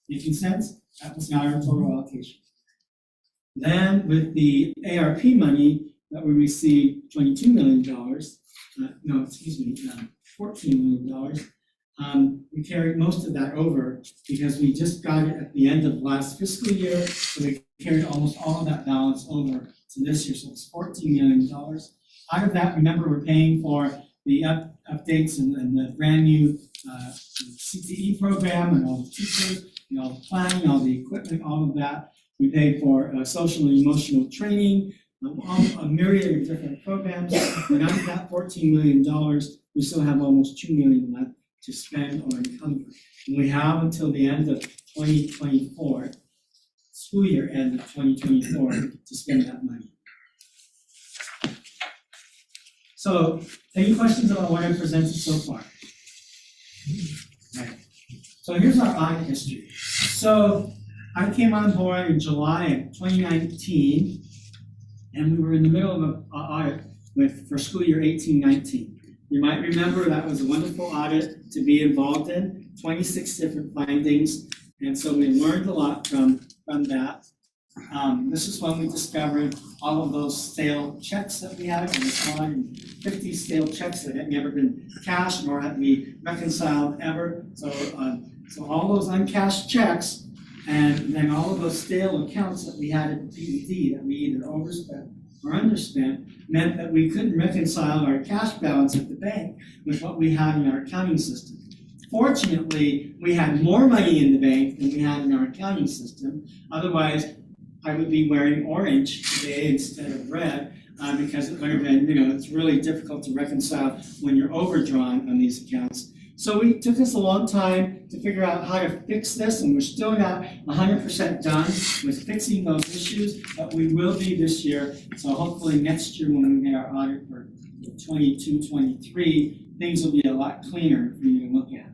Making sense? That was our total allocation. Then with the ARP money that we received $22 million, $14 million, we carried most of that over because we just got it at the end of last fiscal year, so we carried almost all of that balance over to this year, so it's $14 million. Out of that, remember, we're paying for the updates and the brand new CTE program and all the teachers, and all the planning, all the equipment, all of that. We paid for social and emotional training, a myriad of different programs, and out of that $14 million, we still have almost $2 million left to spend or encumber. And we have until the end of 2024, school year end of 2024, to spend that money. So, any questions about what I presented so far? Right. So here's our audit history. So I came on board in July of 2019, and we were in the middle of an audit for school year 18-19. You might remember that was a wonderful audit to be involved in, 26 different findings, and so we learned a lot from that. This is when we discovered all of those stale checks that we had, and it's 150 stale checks that had never been cashed nor had we reconciled ever. So all those uncashed checks, and then all of those stale accounts that we had at the PED that we either overspent or underspent meant that we couldn't reconcile our cash balance at the bank with what we had in our accounting system. Fortunately, we had more money in the bank than we had in our accounting system. Otherwise, I would be wearing orange today instead of red, because it would have been, it's really difficult to reconcile when you're overdrawn on these accounts. So it took us a long time to figure out how to fix this, and we're still not 100% done with fixing those issues, but we will be this year. So hopefully next year when we get our audit for 22-23, things will be a lot cleaner for you to look at.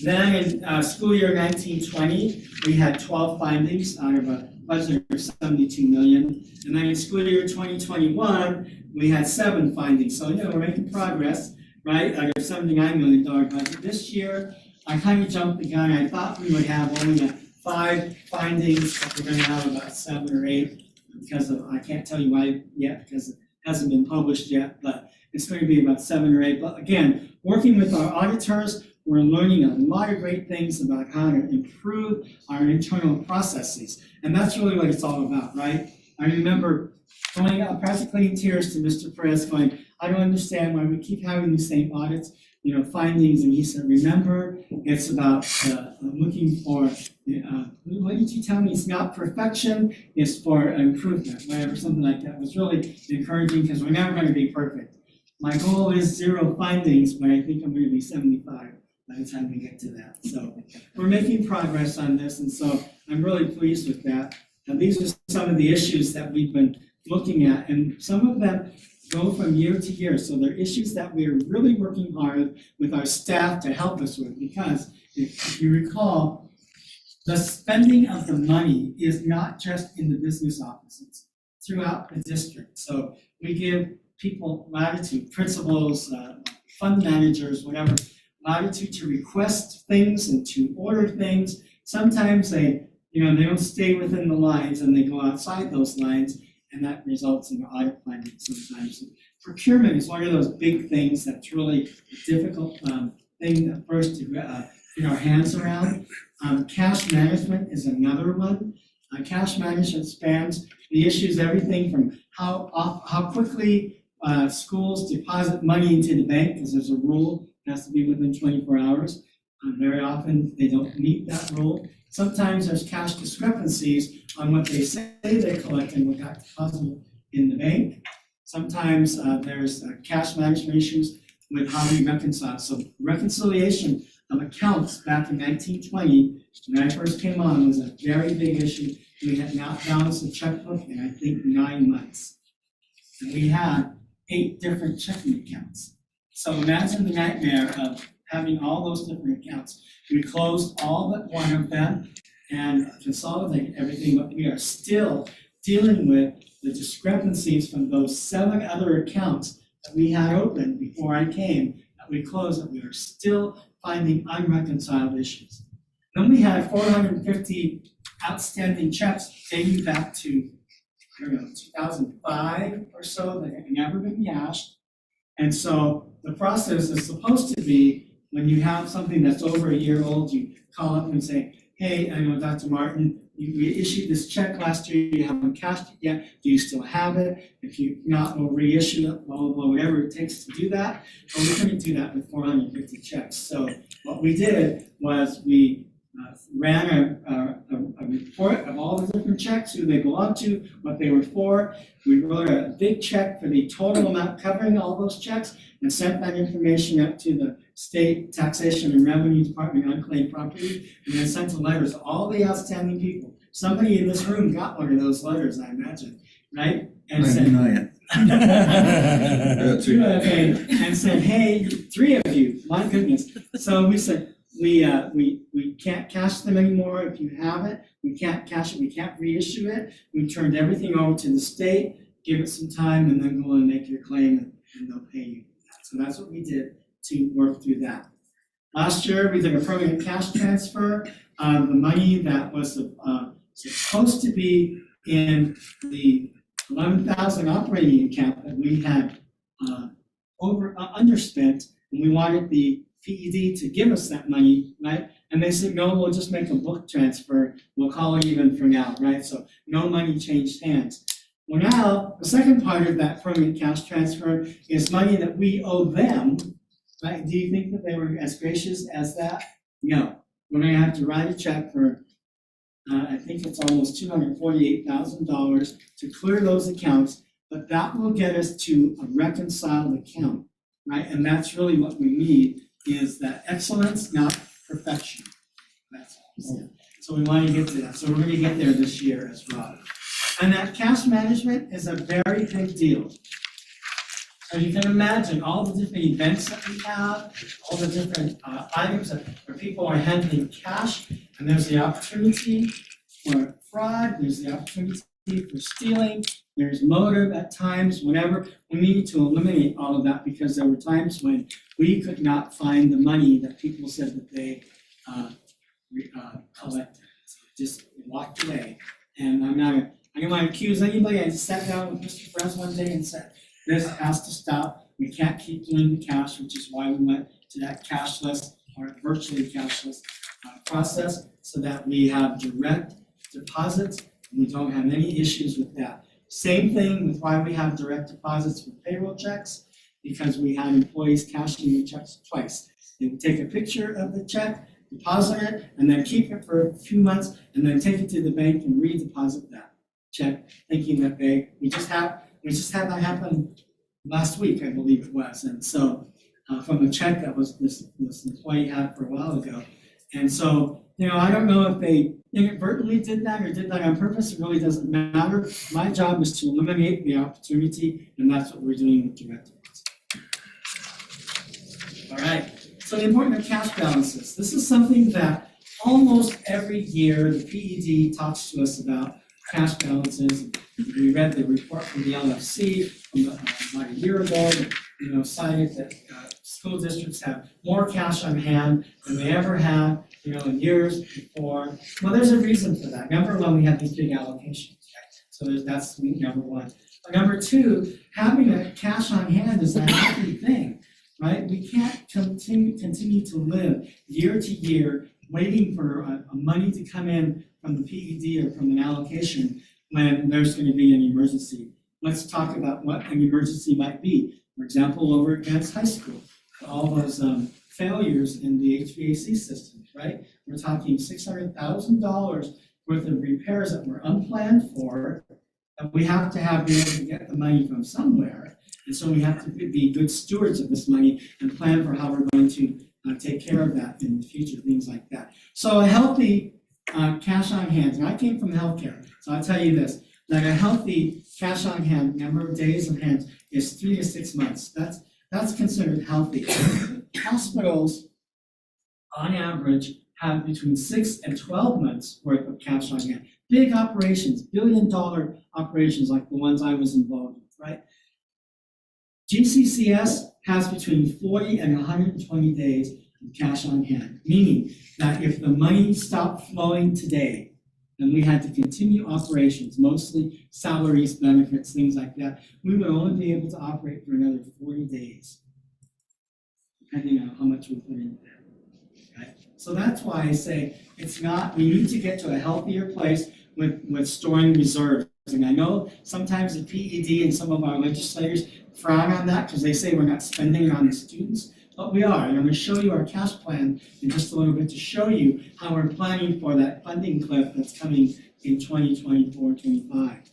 Then in school year 19-20, we had 12 findings out of a budget of 72 million. And then in school year 2021, we had 7 findings. So, we're making progress, right? Out of $79 million budget. This year, I kind of jumped the gun. I thought we would have only 5 findings, but we're going to have about 7 or 8 because of, I can't tell you why yet because it hasn't been published yet, but it's going to be about 7 or 8. But again, working with our auditors, we're learning a lot of great things about how to improve our internal processes. And that's really what it's all about, right? I remember going out practically in tears to Mr. Perez going, I don't understand why we keep having these same audits, findings. And he said, remember, it's about looking for, what did you tell me? It's not perfection, it's for improvement, whatever, something like that. It was really encouraging because we're never going to be perfect. My goal is 0 findings, but I think I'm going to be 75. By the time we get to that. So we're making progress on this, and so I'm really pleased with that. And these are some of the issues that we've been looking at, and some of them go from year to year. So they're issues that we are really working hard with our staff to help us with, because if you recall, the spending of the money is not just in the business offices, throughout the district. So we give people latitude, principals, fund managers, whatever, latitude to request things and to order things. Sometimes they don't stay within the lines and they go outside those lines, and that results in audit findings sometimes. Procurement is one of those big things that's really a difficult thing at first to get our hands around. Cash management is another one. Cash management spans the issues, everything from how quickly schools deposit money into the bank, because there's a rule. Has to be within 24 hours. Very often they don't meet that rule. Sometimes there's cash discrepancies on what they say they collect and what got deposited in the bank. Sometimes there's cash management issues with how we reconcile. So reconciliation of accounts back in 1920, when I first came on, was a very big issue. We had not balanced the checkbook in I think 9 months. And we had 8 different checking accounts. So imagine the nightmare of having all those different accounts. We closed all but one of them and consolidated everything, but we are still dealing with the discrepancies from those 7 other accounts that we had open before I came, that we closed, that we are still finding unreconciled issues. Then we had 450 outstanding checks dating back to, 2005 or so that had never been cashed. And so the process is supposed to be, when you have something that's over a year old, you call up and say, hey, I know Dr. Martin, we issued this check last year, you haven't cashed it yet, do you still have it? If you not, we'll reissue it, blah, blah, blah, whatever it takes to do that. But we couldn't do that with 450 checks. So what we did was we ran a report of all the different checks, who they belonged to, what they were for. We wrote a big check for the total amount covering all those checks and sent that information up to the State Taxation and Revenue Department unclaimed property, and then sent a letter to all the outstanding people. Somebody in this room got one of those letters, I imagine, right? And I said, deny it. and said, hey, 3 of you, my goodness. So we said, we can't cash them anymore. If you have it, we can't cash it, we can't reissue it. We turned everything over to the state, give it some time, and then go and make your claim, and they'll pay you. So that's what we did to work through that. Last year, we did a permanent cash transfer. The money that was supposed to be in the 11,000 operating account that we had underspent, and we wanted the PED to give us that money, right? And they said, no, we'll just make a book transfer. We'll call it even for now, right? So no money changed hands. Well, now, the second part of that permanent cash transfer is money that we owe them, right? Do you think that they were as gracious as that? No, we're gonna have to write a check for, I think it's almost $248,000 to clear those accounts, but that will get us to a reconciled account, right? And that's really what we need, is that excellence, not perfection. That's all. So we want to get to that, so we're gonna get there this year as well. And that cash management is a very big deal. So you can imagine all the different events that we have, all the different items where people are handling cash, and there's the opportunity for fraud, there's the opportunity for stealing, there's motive at times, whenever. We need to eliminate all of that because there were times when we could not find the money that people said that they collected. So it just walked away. And I don't want to accuse anybody. I just sat down with Mr. Perez one day and said, this has to stop. We can't keep doing the cash, which is why we went to that cashless or virtually cashless process, so that we have direct deposits and we don't have any issues with that. Same thing with why we have direct deposits with payroll checks, because we had employees cashing the checks twice. They would take a picture of the check, deposit it, and then keep it for a few months, and then take it to the bank and redeposit that check, thinking that we just had that happen last week, I believe it was. And so, from a check that was this employee had for a while ago. And so, I don't know if they inadvertently did that or did that on purpose, it really doesn't matter. My job is to eliminate the opportunity, and that's what we're doing with direct deposit. All right, so the importance of cash balances. This is something that almost every year the PED talks to us about, cash balances. We read the report from the LFC from about a year ago, cited that school districts have more cash on hand than they ever had, in years before. Well, there's a reason for that. Number one, we have these big allocations, right? So that's number one. But number two, having a cash on hand is a healthy thing, right? We can't continue to live year to year waiting for money to come in from the PED or from an allocation when there's going to be an emergency. Let's talk about what an emergency might be. For example, over at Vance High School, all those failures in the HVAC systems, right? We're talking $600,000 worth of repairs that were unplanned for, and we have to be able to get the money from somewhere. And so we have to be good stewards of this money and plan for how we're going to take care of that in the future, things like that. So a healthy cash on hand, and I came from healthcare, so I'll tell you this, that a healthy cash on hand, number of days on hand, is 3 to 6 months. That's considered healthy. Hospitals, on average, have between 6 and 12 months worth of cash on hand. Big operations, billion-dollar operations like the ones I was involved with, right? GCCS has between 40 and 120 days of cash on hand, meaning that if the money stopped flowing today, and we had to continue operations, mostly salaries, benefits, things like that, we would only be able to operate for another 40 days, depending on how much we put in there, right? So that's why I say we need to get to a healthier place with storing reserves. And I know sometimes the PED and some of our legislators frown on that because they say we're not spending it on the students, but we are. And I'm going to show you our cash plan in just a little bit to show you how we're planning for that funding cliff that's coming in 2024-25.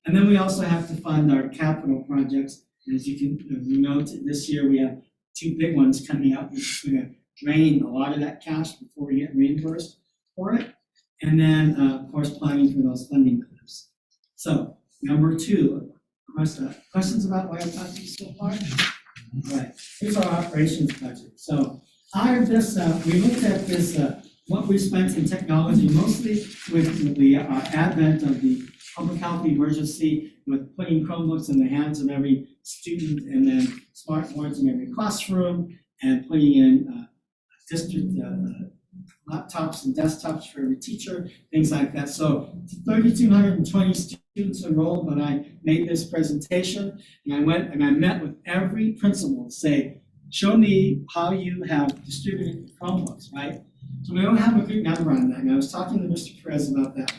And then we also have to fund our capital projects. And as you know, this year we have 2 big ones coming up, which is going to drain a lot of that cash before we get reimbursed for it. And then, of course, planning for those funding cliffs. So, number 2, questions about what I've talked to you so far? All right, here's our operations budget. So, out of this, we looked at this, what we spent in technology, mostly with the advent of the public health emergency, with putting Chromebooks in the hands of every student, and then smart boards in every classroom, and putting in district laptops and desktops for every teacher, things like that. So 3,220 students enrolled when I made this presentation, and I went and I met with every principal to say, show me how you have distributed Chromebooks, right? So we don't have a good number on that, and I was talking to Mr. Perez about that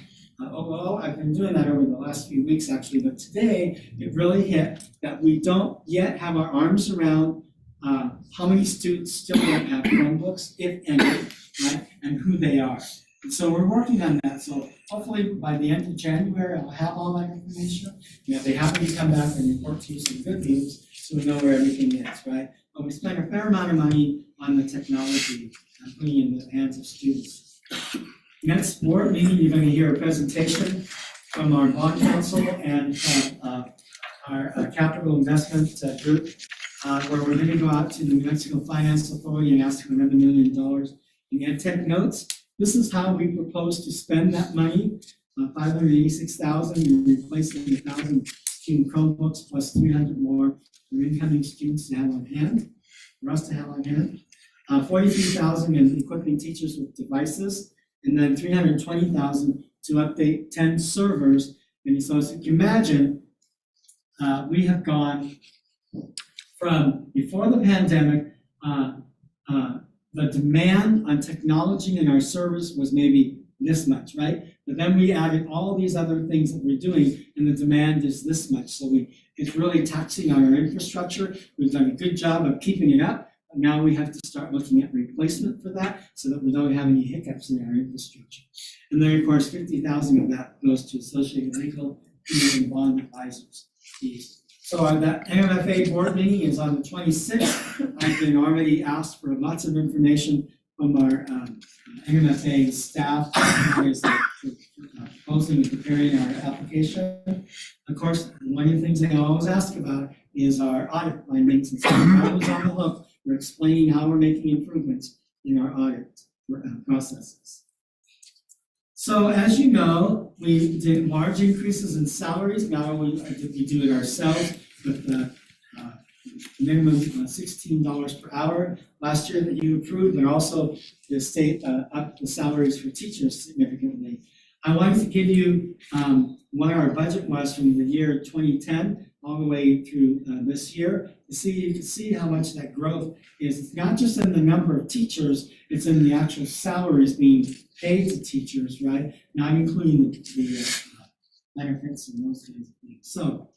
Well, I've been doing that over the last few weeks actually, but today it really hit that we don't yet have our arms around how many students still don't have Chromebooks, if any, right, and who they are. And so we're working on that, so hopefully by the end of January, I'll have all that information. If they happen to come back and report to you some good news, so we know where everything is, right? But we spent a fair amount of money on the technology and putting it in the hands of students. Next board meeting, you're gonna hear a presentation from our bond council and our capital investment group, where we're gonna go out to the New Mexico Finance Authority and ask for another $1 million in EdTech notes. This is how we propose to spend that money, $586,000, and replacing 1,000 student Chromebooks plus 300 more for incoming students to have on hand, for us to have on hand. 43,000 in equipping teachers with devices, and then 320,000 to update 10 servers. And so as you can imagine, we have gone from before the pandemic, the demand on technology in our service was maybe this much, right? But then we added all these other things that we're doing, and the demand is this much. So it's really taxing on our infrastructure. We've done a good job of keeping it up, but now we have to start looking at replacement for that so that we don't have any hiccups in our infrastructure. And then, of course, 50,000 of that goes to associated legal and bond advisors fees. So that MFA board meeting is on the 26th. I've been already asked for lots of information from our MFA staff who is proposing and preparing our application. Of course, one of the things they always ask about is our audit findings, and so we're always on the hook. We're explaining how we're making improvements in our audit processes. So as you know, we did large increases in salaries. Not only did we do it ourselves, with the minimum $16 per hour last year that you approved, and also the state upped the salaries for teachers significantly. I wanted to give you what our budget was from the year 2010 all the way through this year. You can see how much that growth is. It's not just in the number of teachers, it's in the actual salaries being paid to teachers, right? Not including the benefits and those kinds of things. So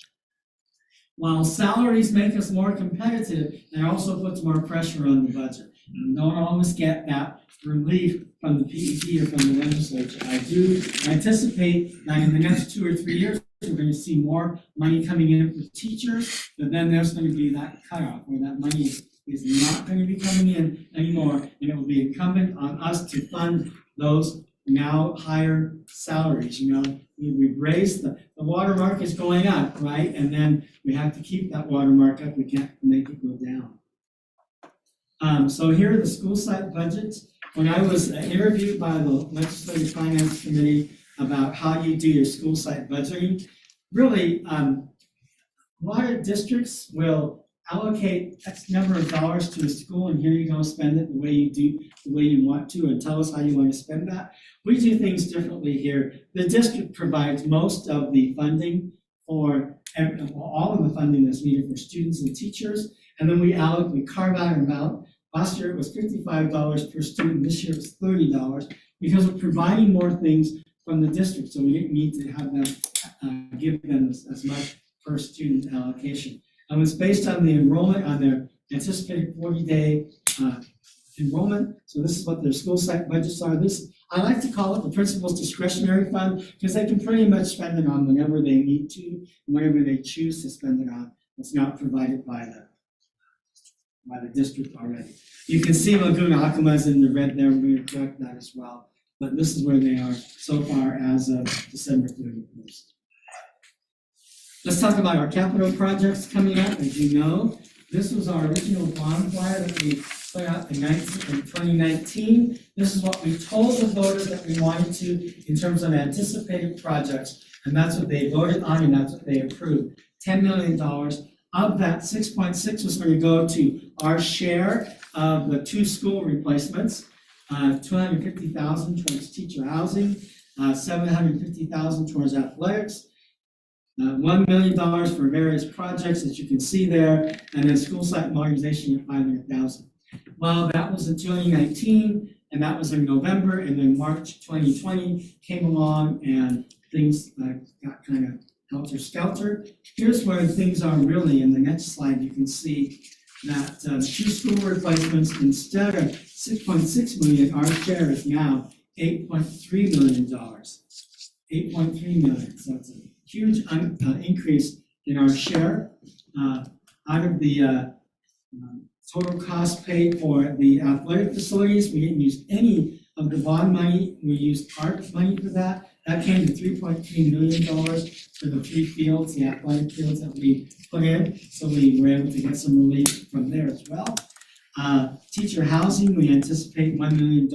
while salaries make us more competitive, it also puts more pressure on the budget. You don't always get that relief from the PET or from the legislature. I do anticipate that in the next 2 or 3 years, we're going to see more money coming in for teachers, but then there's going to be that cutoff where that money is not going to be coming in anymore, and it will be incumbent on us to fund those now higher salaries. You know, we've raised the watermark is going up, right? And then we have to keep that watermark up. We can't make it go down. So here are the school site budgets. When I was interviewed by the Legislative Finance Committee about how you do your school site budgeting, really, a lot of districts will allocate X number of dollars to a school, and here you go, spend it the way you do, the way you want to, and tell us how you want to spend that. We do things differently here. The district provides most of the funding for all of the funding that's needed for students and teachers, and then we carve out an amount. Last year it was $55 per student, this year it's $30, because we're providing more things from the district, so we didn't need to have them give them as much per student allocation. And it's based on the enrollment, on their anticipated 40-day enrollment. So this is what their school site budgets are. I like to call it the principal's discretionary fund, because they can pretty much spend it on whenever they need to, and whatever they choose to spend it on. It's not provided by the district already. You can see Laguna Acoma is in the red there, we reflect that as well. But this is where they are so far as of December 31st. Let's talk about our capital projects coming up. As you know, this was our original bond flyer that we put out in 2019. This is what we told the voters that we wanted to in terms of anticipated projects, and that's what they voted on, and that's what they approved. $10 million. Of that, 6.6 was going to go to our share of the 2 school replacements, 250,000 towards teacher housing, 750,000 towards athletics, $1 million for various projects that you can see there, and then school site modernization at 500,000. Well, that was in 2019, and that was in November, and then March 2020 came along, and things got kind of helter-skelter. Here's where things are really. In the next slide, you can see that 2 school replacements, instead of 6.6 million, our share is now $8.3 million. 8.3 million, so it's a huge increase in our share. Out of the total cost paid for the athletic facilities, we didn't use any of the bond money, we used ARP money for that. That came to $3.3 million for the 3 fields, the athletic fields that we put in, so we were able to get some relief from there as well. Teacher housing, we anticipate $1 million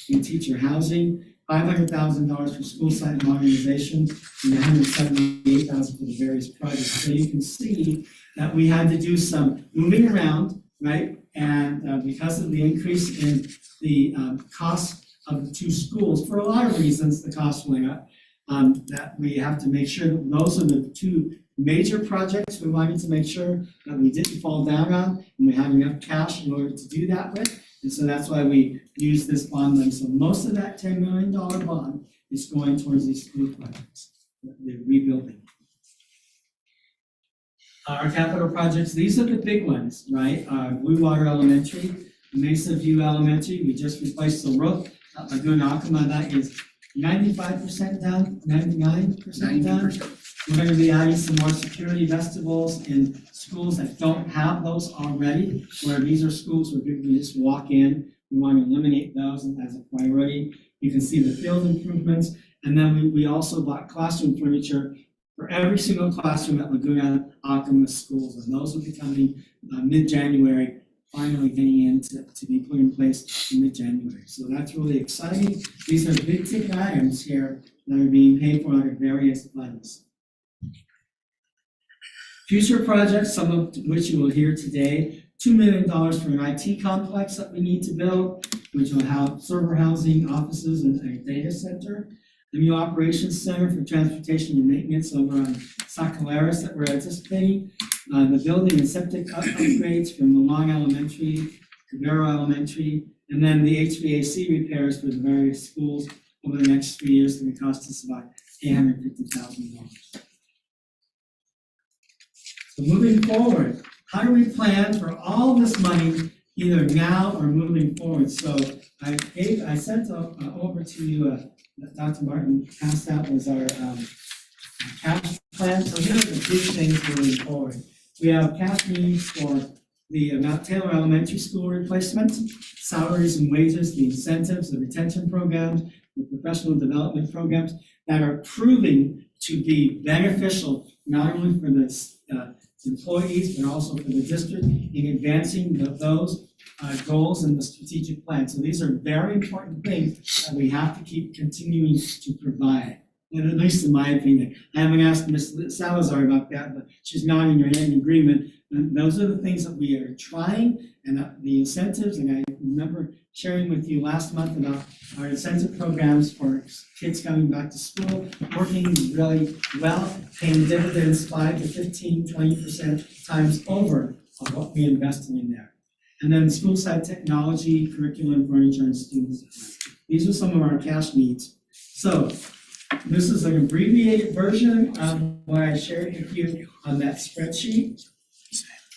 in teacher housing, $500,000 for school site modernization, and $178,000 for the various projects. So you can see that we had to do some moving around, right? And because of the increase in the cost of the 2 schools, for a lot of reasons, the cost went up. That we have to make sure that those are the 2 major projects we wanted to make sure that we didn't fall down on, and we have enough cash in order to do that with. And so that's why we use this bond money. So most of that $10 million bond is going towards these school projects, the rebuilding. Our capital projects, these are the big ones, right? Blue Water Elementary, Mesa View Elementary, we just replaced the roof. Laguna Acoma, that is 95% done, 99% done. We're gonna be adding some more security vestibules in schools that don't have those already, where these are schools where people can just walk in. We want to eliminate those as a priority. You can see the field improvements. And then we also bought classroom furniture for every single classroom at Laguna Acoma schools. And those will be coming mid-January, finally getting in to be put in place in mid-January. So that's really exciting. These are big ticket items here that are being paid for out of various funds. Future projects, some of which you will hear today, $2 million for an IT complex that we need to build, which will have server housing, offices, and a data center. The new operations center for transportation and maintenance over on Sacaleras that we're anticipating. The building and septic upgrades from Long Elementary, Cabero Elementary, and then the HVAC repairs for the various schools over the next 3 years that will cost us about $850,000. So moving forward, how do we plan for all this money, either now or moving forward? So I sent over to you, Dr. Martin passed out was our cash plan. So here are the big things moving forward. We have cash needs for the Mount Taylor Elementary School replacement, salaries and wages, the incentives, the retention programs, the professional development programs that are proving to be beneficial, not only for the employees, but also for the district in advancing those goals in the strategic plan. So these are very important things that we have to keep continuing to provide, and at least in my opinion. I haven't asked Ms. Salazar about that, but she's nodding her head in agreement. And those are the things that we are trying, and the incentives, and I remember sharing with you last month about our incentive programs for kids coming back to school, working really well, paying dividends 5 to 15, 20% times over of what we invested in there. And then school side technology, curriculum, furniture, and students. These are some of our cash needs. So this is an abbreviated version of what I shared with you on that spreadsheet.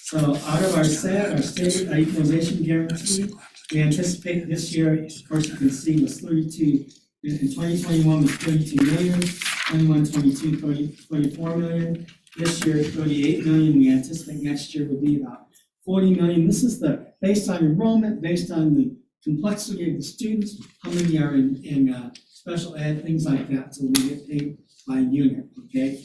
So out of our state equalization guarantee, we anticipate this year, of course, you can see was 32, in 2021 was 32 million, 21-22, 24 million. This year, 38 million. We anticipate next year will be about 40 million. This is based on enrollment, based on the complexity of the students, how many are in special ed, things like that, so we get paid by unit, okay?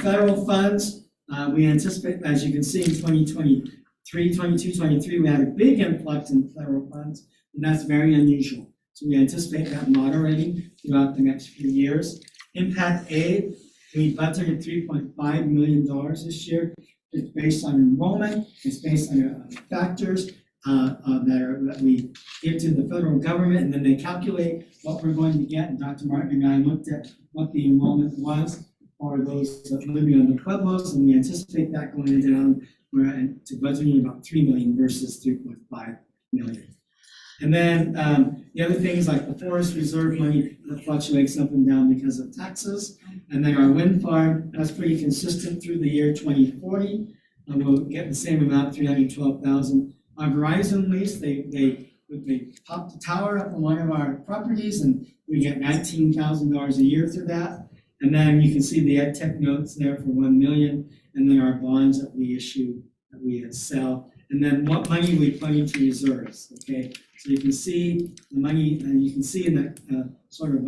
Federal funds, we anticipate, as you can see in 2023, 22, 23, we had a big influx in federal funds, and that's very unusual. So we anticipate that moderating throughout the next few years. Impact aid, we budgeted $3.5 million this year. It's based on enrollment, it's based on factors that we give to the federal government, and then they calculate what we're going to get. And Dr. Martin and I looked at what the enrollment was for those living on the Pueblos, and we anticipate that going down to budgeting about 3 million versus 3.5 million. And then, the other things like the forest reserve money that fluctuates up and down because of taxes. And then our wind farm, that's pretty consistent through the year 2040. We'll get the same amount, 312,000. Our Verizon lease, they popped the tower up on one of our properties and we get $19,000 a year through that. And then you can see the ed tech notes there for 1 million, and then our bonds that we issue, that we sell. And then what money we put into reserves, okay? So you can see the money, and you can see in that sort of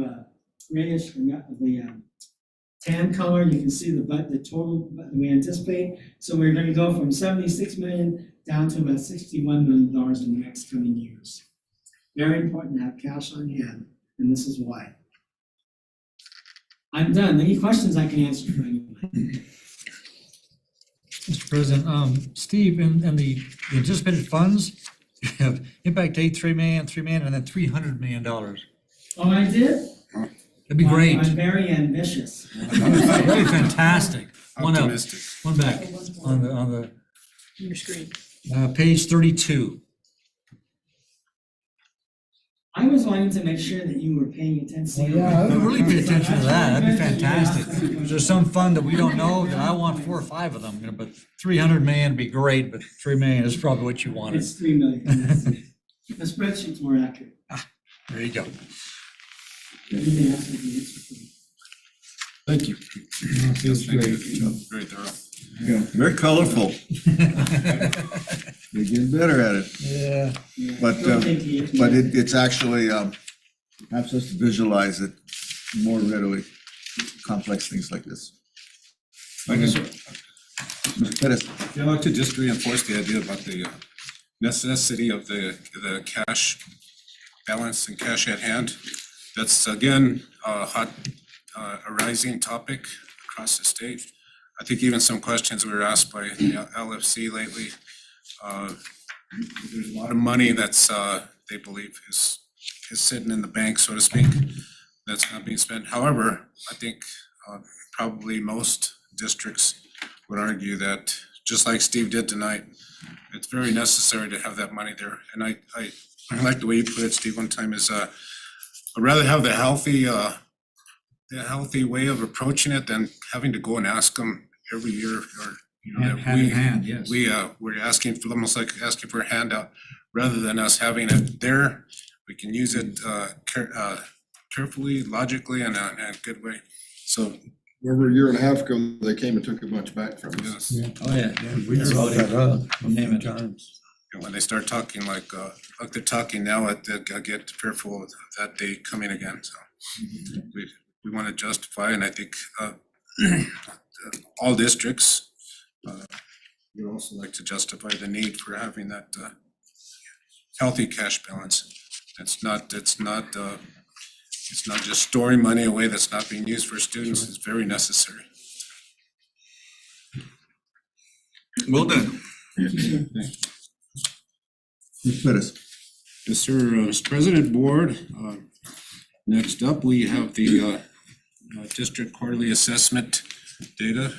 grayish, the tan color, you can see the total that we anticipate. So we're gonna go from 76 million down to about $61 million in the next coming years. Very important to have cash on hand, and this is why. I'm done. Any questions I can answer for anyone? Mr. President, Steve, in the anticipated funds, you have impact aid, 3 million, and then $300 million. Oh, I did? That'd be great. I'm very ambitious. Really fantastic. One up, Optimistic. one back, on the, Your screen. page 32. I was wanting to make sure that you were paying attention. Really pay attention to that, that'd be fantastic. Is there some fund that we don't know that I want 4 or 5 of them, you know, but 300 million would be great, but 3 million is probably what you wanted. It's 3 million. The spreadsheet's more accurate. There you go. Anything else I can answer for you? Thank you. Feels Thank great. you. Very thorough. Yeah, very colorful. They're getting better at it. Yeah. But, I don't think he- it's actually, helps us to visualize it more readily, complex things like this. I guess, Mr. Pettis. yeah, I'd like to just reinforce the idea about the necessity of the cash balance and cash at hand. That's again, a hot, a rising topic across the state. I think even some questions we were asked by the LFC lately. There's a lot of money that's, they believe is sitting in the bank, so to speak, that's not being spent. However, I think probably most districts would argue that, just like Steve did tonight, it's very necessary to have that money there. And I like the way you put it, Steve, one time is, I'd rather have the healthy way of approaching it than having to go and ask them every year or, you know, that Hand in hand, yes. we're asking for, almost like asking for a handout, rather than us having it there. We can use it carefully, logically, and in a good way. So, Over a year and a half ago, they came and took a bunch back from us. yes, Oh, yeah. We just brought that up. Name it. Times. and when they start talking like they're talking now, I get fearful of that day coming again, so. We want to justify, and I think all districts would also like to justify the need for having that healthy cash balance. It's not just storing money away that's not being used for students. It's very necessary. Well done. Mr. Pettis. Yes, sir. Mr. President, Board, next up, we have the district quarterly assessment data.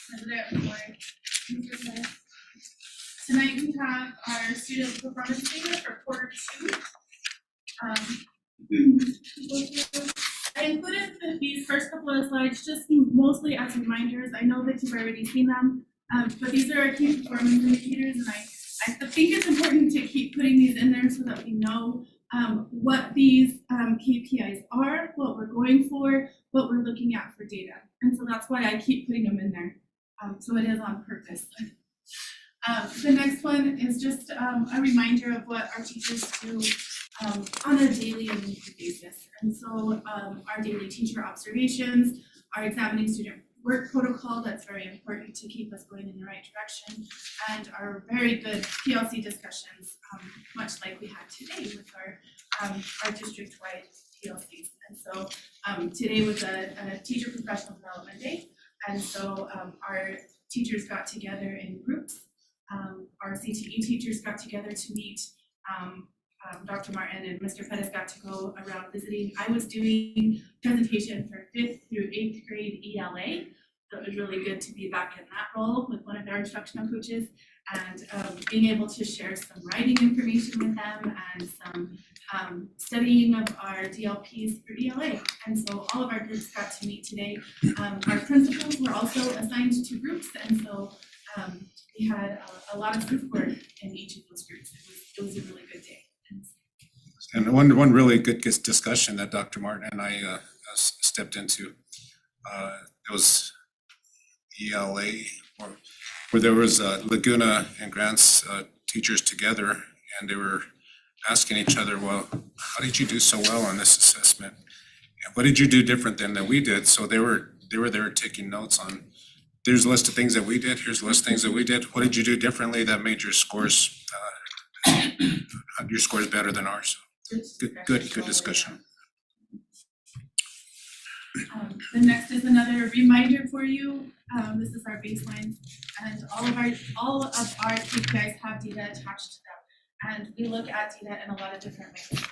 President, Board, Mr. Pettis. Tonight we have our student performance data for quarter 2. I included these first couple of slides just mostly as reminders. I know that you've already seen them, but these are our key performance indicators, and I think it's important to keep putting these in there so that we know what these KPIs are, what we're going for, what we're looking at for data. And so that's why I keep putting them in there. So it is on purpose. The next one is just a reminder of what our teachers do on a daily and weekly basis. And so our daily teacher observations, our examining student work protocol, that's very important to keep us going in the right direction, and our very good PLC discussions, much like we had today with our district-wide PLCs. And so today was a teacher professional development day, and so our teachers got together in groups. Our CTE teachers got together to meet. Dr. Martin and Mr. Pettis got to go around visiting. I was doing presentation for 5th through 8th grade ELA. So it was really good to be back in that role with one of our instructional coaches. and being able to share some writing information with them and some studying of our DLPs for ELA. And so all of our groups got to meet today. Our principals were also assigned to groups, and so we had a lot of support in each of those groups. It was a really good day. And one really good discussion that Dr. Martin and I stepped into, it was ELA, where there was Laguna and Grants teachers together, and they were asking each other, well, how did you do so well on this assessment? And what did you do different than that we did? So they were there taking notes on, there's a list of things that we did, here's a list of things that we did. What did you do differently that made your scores better than ours? Good discussion. The next is another reminder for you. This is our baseline, and all of our KPIs have data attached to them. And we look at data in a lot of different ways.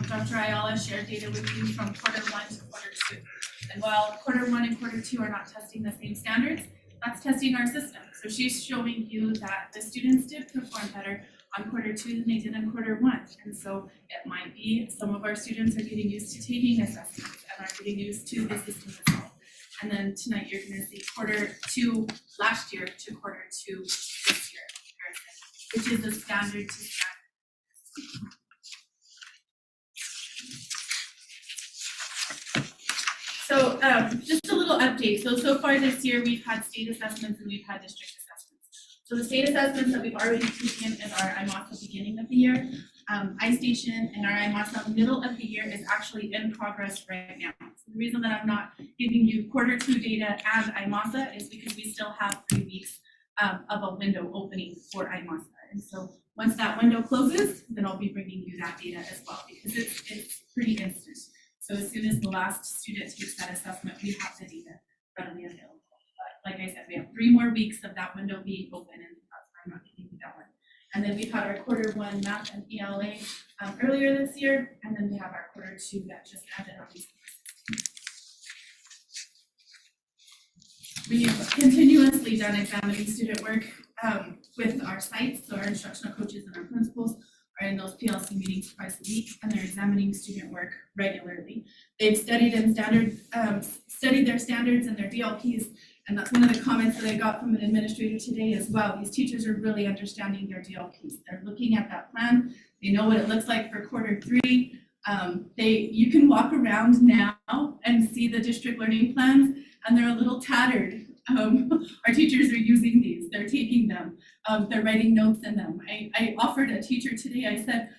Dr. Ayala shared data with you from quarter 1 to quarter 2. And while quarter 1 and quarter 2 are not testing the same standards, that's testing our system. So she's showing you that the students did perform better on quarter 2 than they did in quarter 1. And so it might be some of our students are getting used to taking assessments and are getting used to the system as well. And then tonight you're gonna see quarter 2 last year to quarter 2 this year comparison, which is a standard to standard. So just a little update. So far this year, we've had state assessments and we've had district assessments. So the state assessments that we've already taken is our IMASA beginning of the year. iStation and our IMASA middle of the year is actually in progress right now. So the reason that I'm not giving you quarter 2 data and IMASA is because we still have 3 weeks of a window opening for IMASA. And so once that window closes, then I'll be bringing you that data as well, because it's pretty instant. So as soon as the last student takes that assessment, we have the data readily available. But like I said, we have 3 more weeks of that window being open, and that's why I'm not giving you that one. And then we've had our quarter 1 math and ELA earlier this year, and then we have our quarter 2 that just ended on these. We've continuously done examining student work with our sites, so our instructional coaches and our principals are in those PLC meetings twice a week, and they're examining student work regularly. They've studied their standards and their DLPs, and that's one of the comments that I got from an administrator today as well. These teachers are really understanding their DLPs. They're looking at that plan. They know what it looks like for quarter 3. You can walk around now and see the district learning plans, and they're a little tattered. Our teachers are using these, they're taking them, they're writing notes in them. I offered a teacher today, I said,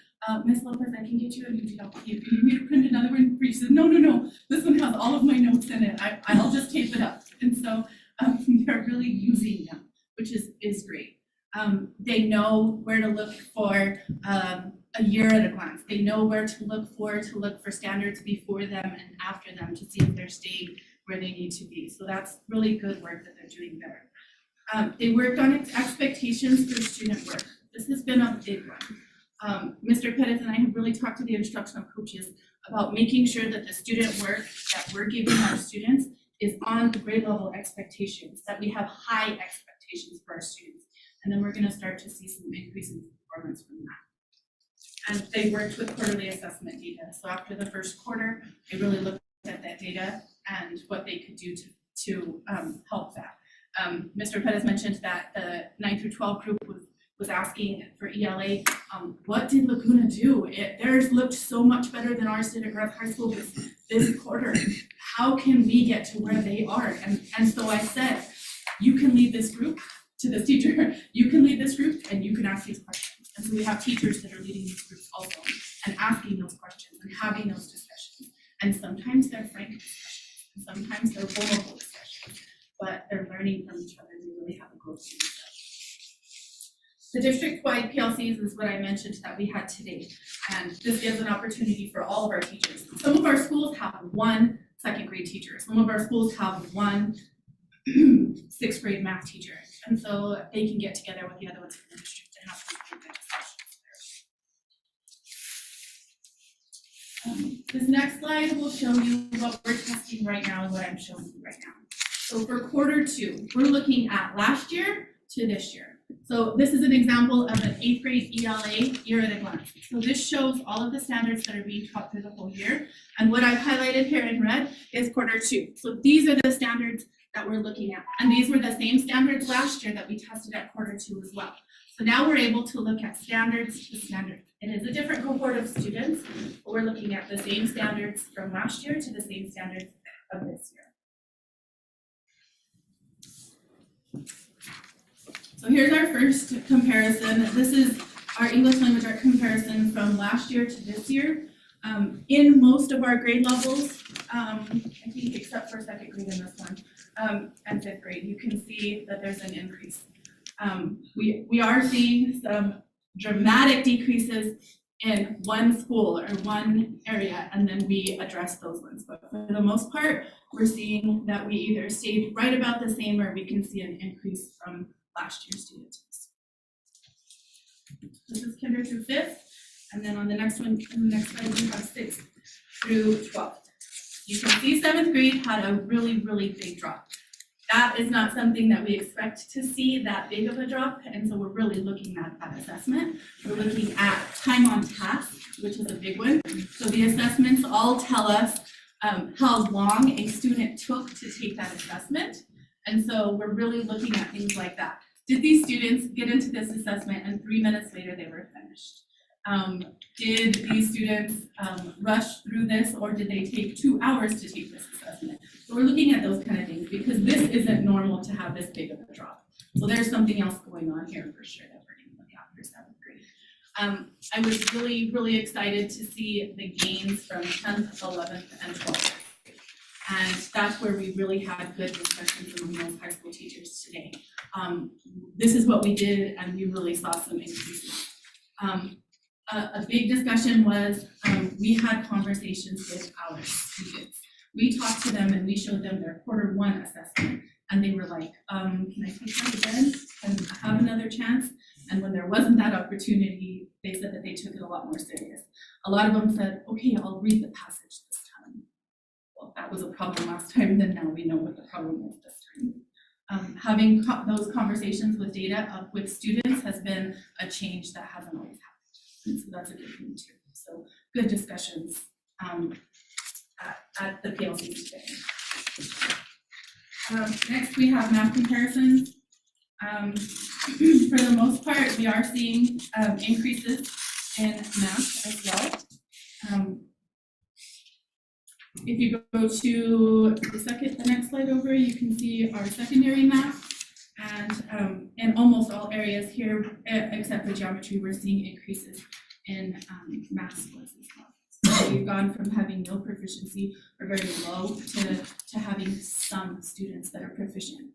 Ms. Lopez, I can get you a new DLP. Do you need me to print another one for you? She said, no, this one has all of my notes in it. I'll just tape it up. And so they're really using them, which is great. They know where to look for a year at a glance. They know where to look for standards before them and after them to see if they're staying where they need to be. So that's really good work that they're doing there. They worked on expectations for student work. This has been a big one. Mr. Pettis and I have really talked to the instructional coaches about making sure that the student work that we're giving our students is on the grade level expectations, that we have high expectations for our students. And then we're gonna start to see some increase in performance from that. And they worked with quarterly assessment data. So after the first quarter, they really looked at that data and what they could do to help that. Mr. Pettis mentioned that the 9 through 12 group was asking for ELA, what did Laguna do? Theirs looked so much better than ours did at Grant High School this quarter. How can we get to where they are? And so I said, you can lead this group to this teacher, you can lead this group and you can ask these questions. And so we have teachers that are leading these groups also and asking those questions and having those discussions. And sometimes they're frank discussions, and sometimes they're vulnerable discussions, but they're learning from each other. They really have a growth in each other. The district-wide PLCs is what I mentioned that we had today. And this gives an opportunity for all of our teachers. Some of our schools have 1 second grade teacher. Some of our schools have 1 6th grade math teacher. And so they can get together with the other ones in the district and have some good discussions. This next slide will show you what we're testing right now and what I'm showing you right now. So for quarter 2, we're looking at last year to this year. So this is an example of an 8th grade ELA year at a glance. So this shows all of the standards that are being taught through the whole year. And what I've highlighted here in red is Q2. So these are the standards that we're looking at. And these were the same standards last year that we tested at Q2 as well. So now we're able to look at standards to standards. It is a different cohort of students, but we're looking at the same standards from last year to the same standards of this year. So here's our first comparison. This is our English language art comparison from last year to this year. In most of our grade levels, I think except for second grade in this one, and fifth grade, you can see that there's an increase. We are seeing some dramatic decreases in one school or one area, and then we address those ones. But for the most part, we're seeing that we either stayed right about the same or we can see an increase from last year's students. This is kinder through 5th, and then on the next one, on the next slide, we have 6th through 12th. You can see 7th grade had a really, really big drop. That is not something that we expect to see that big of a drop, and so we're really looking at that assessment. We're looking at time on task, which is a big one. So the assessments all tell us how long a student took to take that assessment, and so we're really looking at things like that. Did these students get into this assessment and 3 minutes later they were finished? Did these students rush through this, or did they take 2 hours to take this assessment? So we're looking at those kind of things because this isn't normal to have this big of a drop. So there's something else going on here for sure that we're going to look at for 7th grade. I was really, really excited to see the gains from 10th, 11th, and 12th. And that's where we really had good discussions among those high school teachers today. This is what we did, and we really saw some increases. A big discussion was we had conversations with our students. We talked to them and we showed them their Q1 assessment, and they were like, can I take that again? Can I have another chance? And when there wasn't that opportunity, they said that they took it a lot more serious. A lot of them said, okay, I'll read the passage this time. Well, if that was a problem last time, then now we know what the problem is this time. Having those conversations with data with students has been a change that hasn't always happened. And so that's a good thing too. So good discussions at the PLC today. Next, we have math comparisons. For the most part, we are seeing increases in math as well. If you go to the next slide over, you can see our secondary math. And in almost all areas here, except for geometry, we're seeing increases in math scores as well. So we've gone from having no proficiency or very low to having some students that are proficient.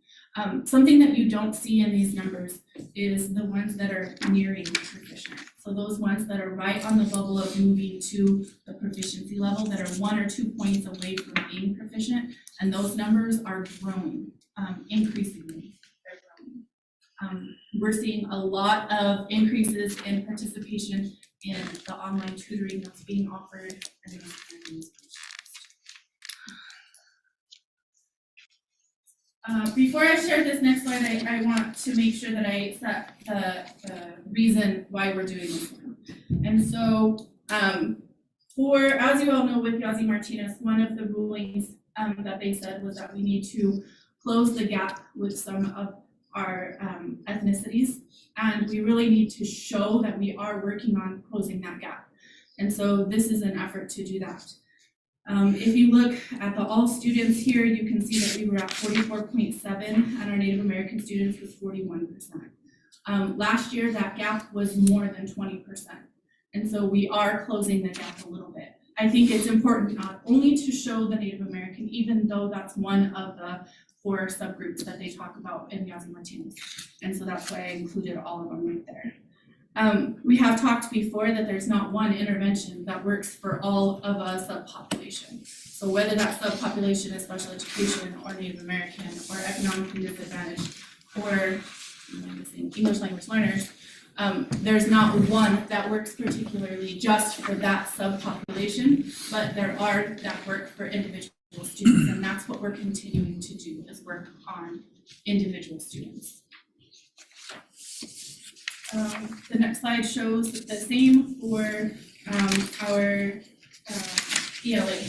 Something that you don't see in these numbers is the ones that are nearing proficient. So those ones that are right on the bubble of moving to the proficiency level, that are 1 or 2 points away from being proficient, and those numbers are growing increasingly. We're seeing a lot of increases in participation in the online tutoring that's being offered and those kind of things. Before I share this next slide, I want to make sure that I set the reason why we're doing this one. And so, as you all know with Yazzie Martinez, one of the rulings that they said was that we need to close the gap with some of our ethnicities, and we really need to show that we are working on closing that gap. And so this is an effort to do that. If you look at the all students here, you can see that we were at 44.7 and our Native American students was 41%. Last year, that gap was more than 20%. And so we are closing the gap a little bit. I think it's important not only to show the Native American, even though that's one of the 4 subgroups that they talk about in Yazzie Martinez. And so that's why I included all of them right there. We have talked before that there's not one intervention that works for all of a subpopulation. So whether that subpopulation is special education or Native American or economically disadvantaged or English language learners, there's not one that works particularly just for that subpopulation, but there are that work for individual students, and that's what we're continuing to do, is work on individual students. The next slide shows the same for our ELA.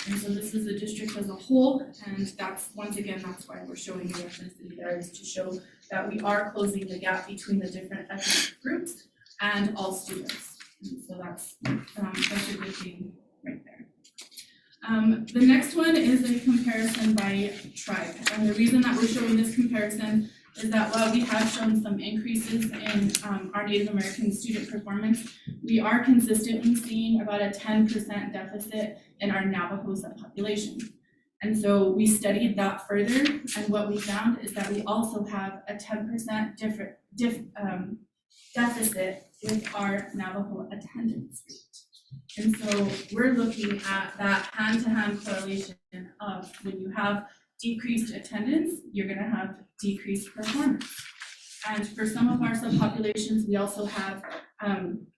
And so this is the district as a whole, and that's, once again, that's why we're showing the ethnicity there, is to show that we are closing the gap between the different ethnic groups and all students. And so that's a good thing right there. The next one is a comparison by tribe. And the reason that we're showing this comparison is that while we have shown some increases in our Native American student performance, we are consistently seeing about a 10% deficit in our Navajo subpopulation. And so we studied that further, and what we found is that we also have a 10% deficit with our Navajo attendance rate. And so we're looking at that hand-to-hand correlation of when you have decreased attendance, you're gonna have decreased performance. And for some of our subpopulations, we also have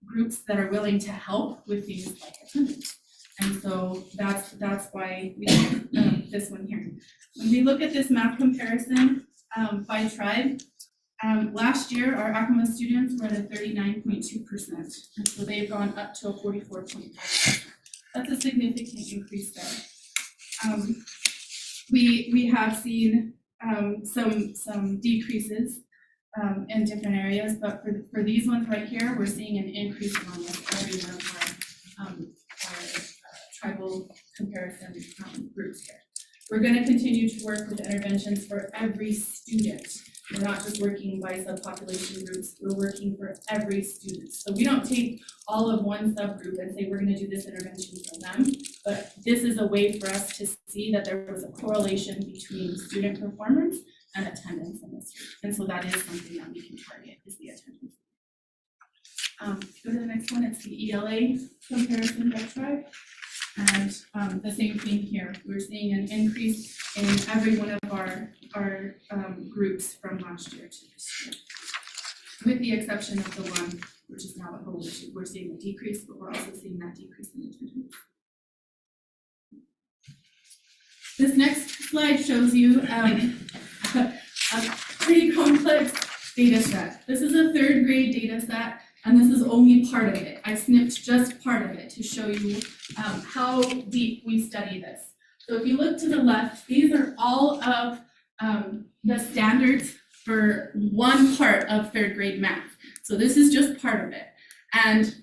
groups that are willing to help with things like attendance. And so that's why we have this one here. When we look at this math comparison by tribe, last year our Acoma students were at a 39.2%, and so they've gone up to a 44.5%. That's a significant increase there. We have seen some decreases in different areas, but for these ones right here, we're seeing an increase in almost every one of our tribal comparison groups here. We're going to continue to work with interventions for every student. We're not just working by subpopulation groups, we're working for every student. So we don't take all of one subgroup and say we're going to do this intervention for them, but this is a way for us to see that there was a correlation between student performance and attendance in this group. And so that is something that we can target, is the attendance. Go to the next one, it's the ELA comparison by tribe. And the same thing here, we're seeing an increase in every one of our groups from last year to this year. With the exception of the one, which is Navajo, which we're seeing a decrease, but we're also seeing that decrease in attendance. This next slide shows you a pretty complex data set. This is a third grade data set, and this is only part of it. I snipped just part of it to show you how deep we study this. So if you look to the left, these are all of the standards for one part of third grade math. So this is just part of it. And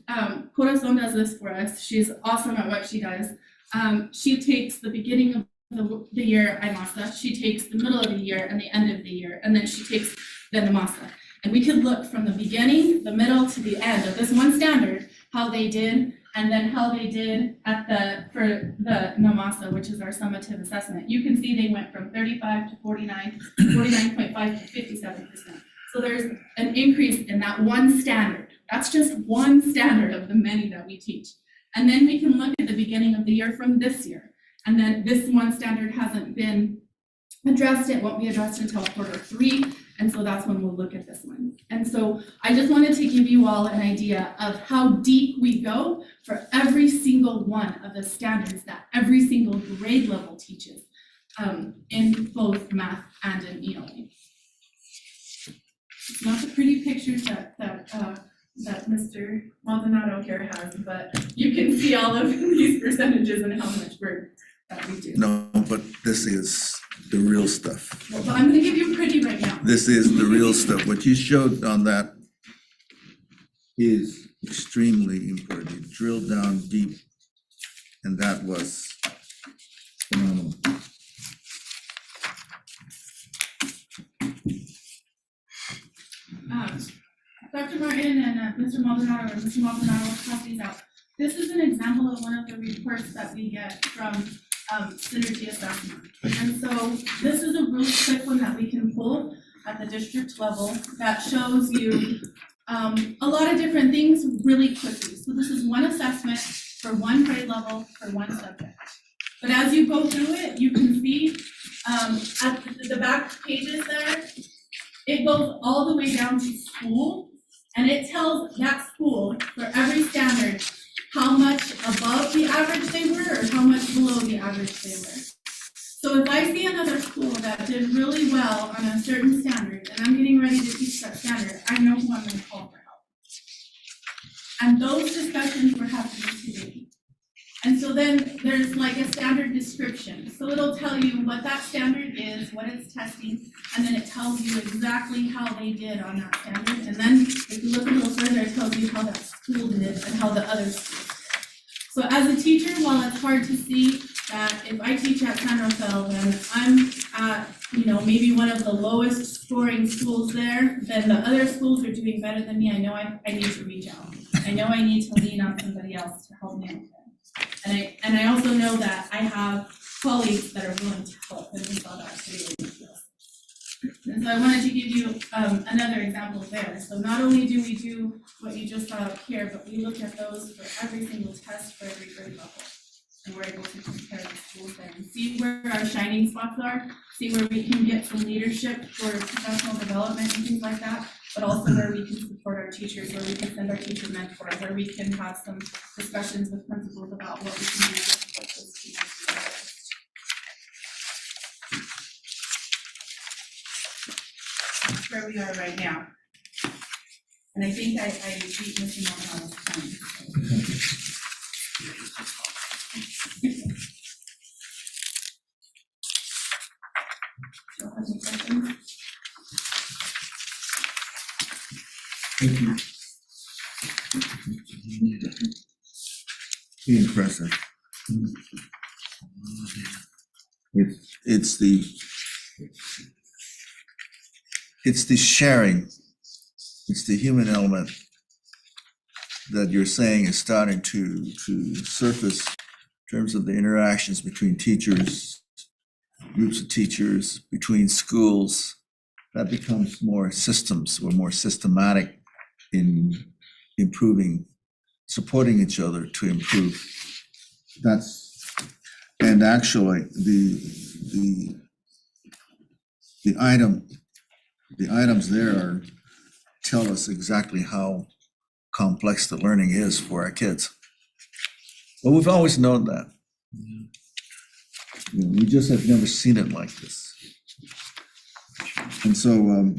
Corazon does this for us. She's awesome at what she does. She takes the beginning of the year, Aymasa, she takes the middle of the year and the end of the year, and then she takes the Namasa. And we could look from the beginning, the middle, to the end of this one standard, how they did, and then how they did for the Namasa, which is our summative assessment. You can see they went from 35 to 49, 49.5 to 57%. So there's an increase in that one standard. That's just one standard of the many that we teach. And then we can look at the beginning of the year from this year. And then this one standard hasn't been addressed. It won't be addressed until Q3. And so that's when we'll look at this one. And so I just wanted to give you all an idea of how deep we go for every single one of the standards that every single grade level teaches in both math and in ELA. It's not the pretty pictures that Mr. Maldonado here has, but you can see all of these percentages and how much work that we do. No, but this is the real stuff. Well, I'm gonna give you pretty right now. This is the real stuff. What you showed on that is extremely important. You drilled down deep, and that was phenomenal. Dr. Martin and Mr. Maldonado will pass these out. This is an example of one of the reports that we get from Synergy Assessment. And so this is a really quick one that we can pull at the district level that shows you a lot of different things really quickly. So this is one assessment for one grade level for one subject. But as you go through it, you can see at the back pages there, it goes all the way down to school, and it tells that school for every standard how much above the average they were or how much below the average they were. So if I see another school that did really well on a certain standard and I'm getting ready to teach that standard, I know who I'm going to call for help. And those discussions were happening today. And so then there's like a standard description. So it'll tell you what that standard is, what it's testing, and then it tells you exactly how they did on that standard. And then if you look a little further, it tells you how that school did and how the other schools did. So as a teacher, while it's hard to see that if I teach at San Rafael and I'm at, maybe one of the lowest scoring schools there, then the other schools are doing better than me, I know I need to reach out. I know I need to lean on somebody else to help me out there. And I also know that I have colleagues that are willing to help, and we saw that today. And so I wanted to give you another example there. So not only do we do what you just saw up here, but we look at those for every single test for every grade level. And we're able to compare the schools there and see where our shining spots are, see where we can get some leadership for professional development and things like that, but also where we can support our teachers, where we can send our teacher mentors, where we can have some discussions with principals about what we can do to support those teachers. That's where we are right now. And I think I beat Mr. Maldonado time. So, any questions? Thank you. Impressive. It's the sharing, it's the human element that you're saying is starting to surface in terms of the interactions between teachers, groups of teachers, between schools. That becomes more systems or more systematic in improving, supporting each other to improve. And actually the items there tell us exactly how complex the learning is for our kids. But we've always known that. We just have never seen it like this. And so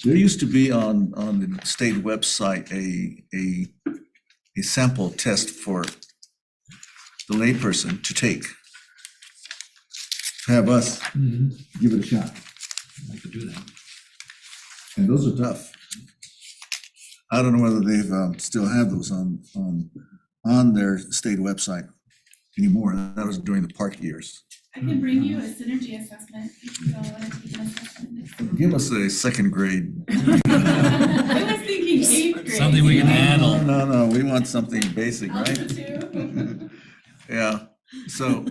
there used to be on the state website a sample test for the layperson to take. To have us give it a shot. I could do that. And those are tough. I don't know whether they've still have those on their state website anymore. That was during the park years. I can bring you a synergy assessment if you all want to take an assessment. Give us a second grade. I was thinking 8th grade. Something we can handle. No, we want something basic, right? Algebra 2. Yeah, so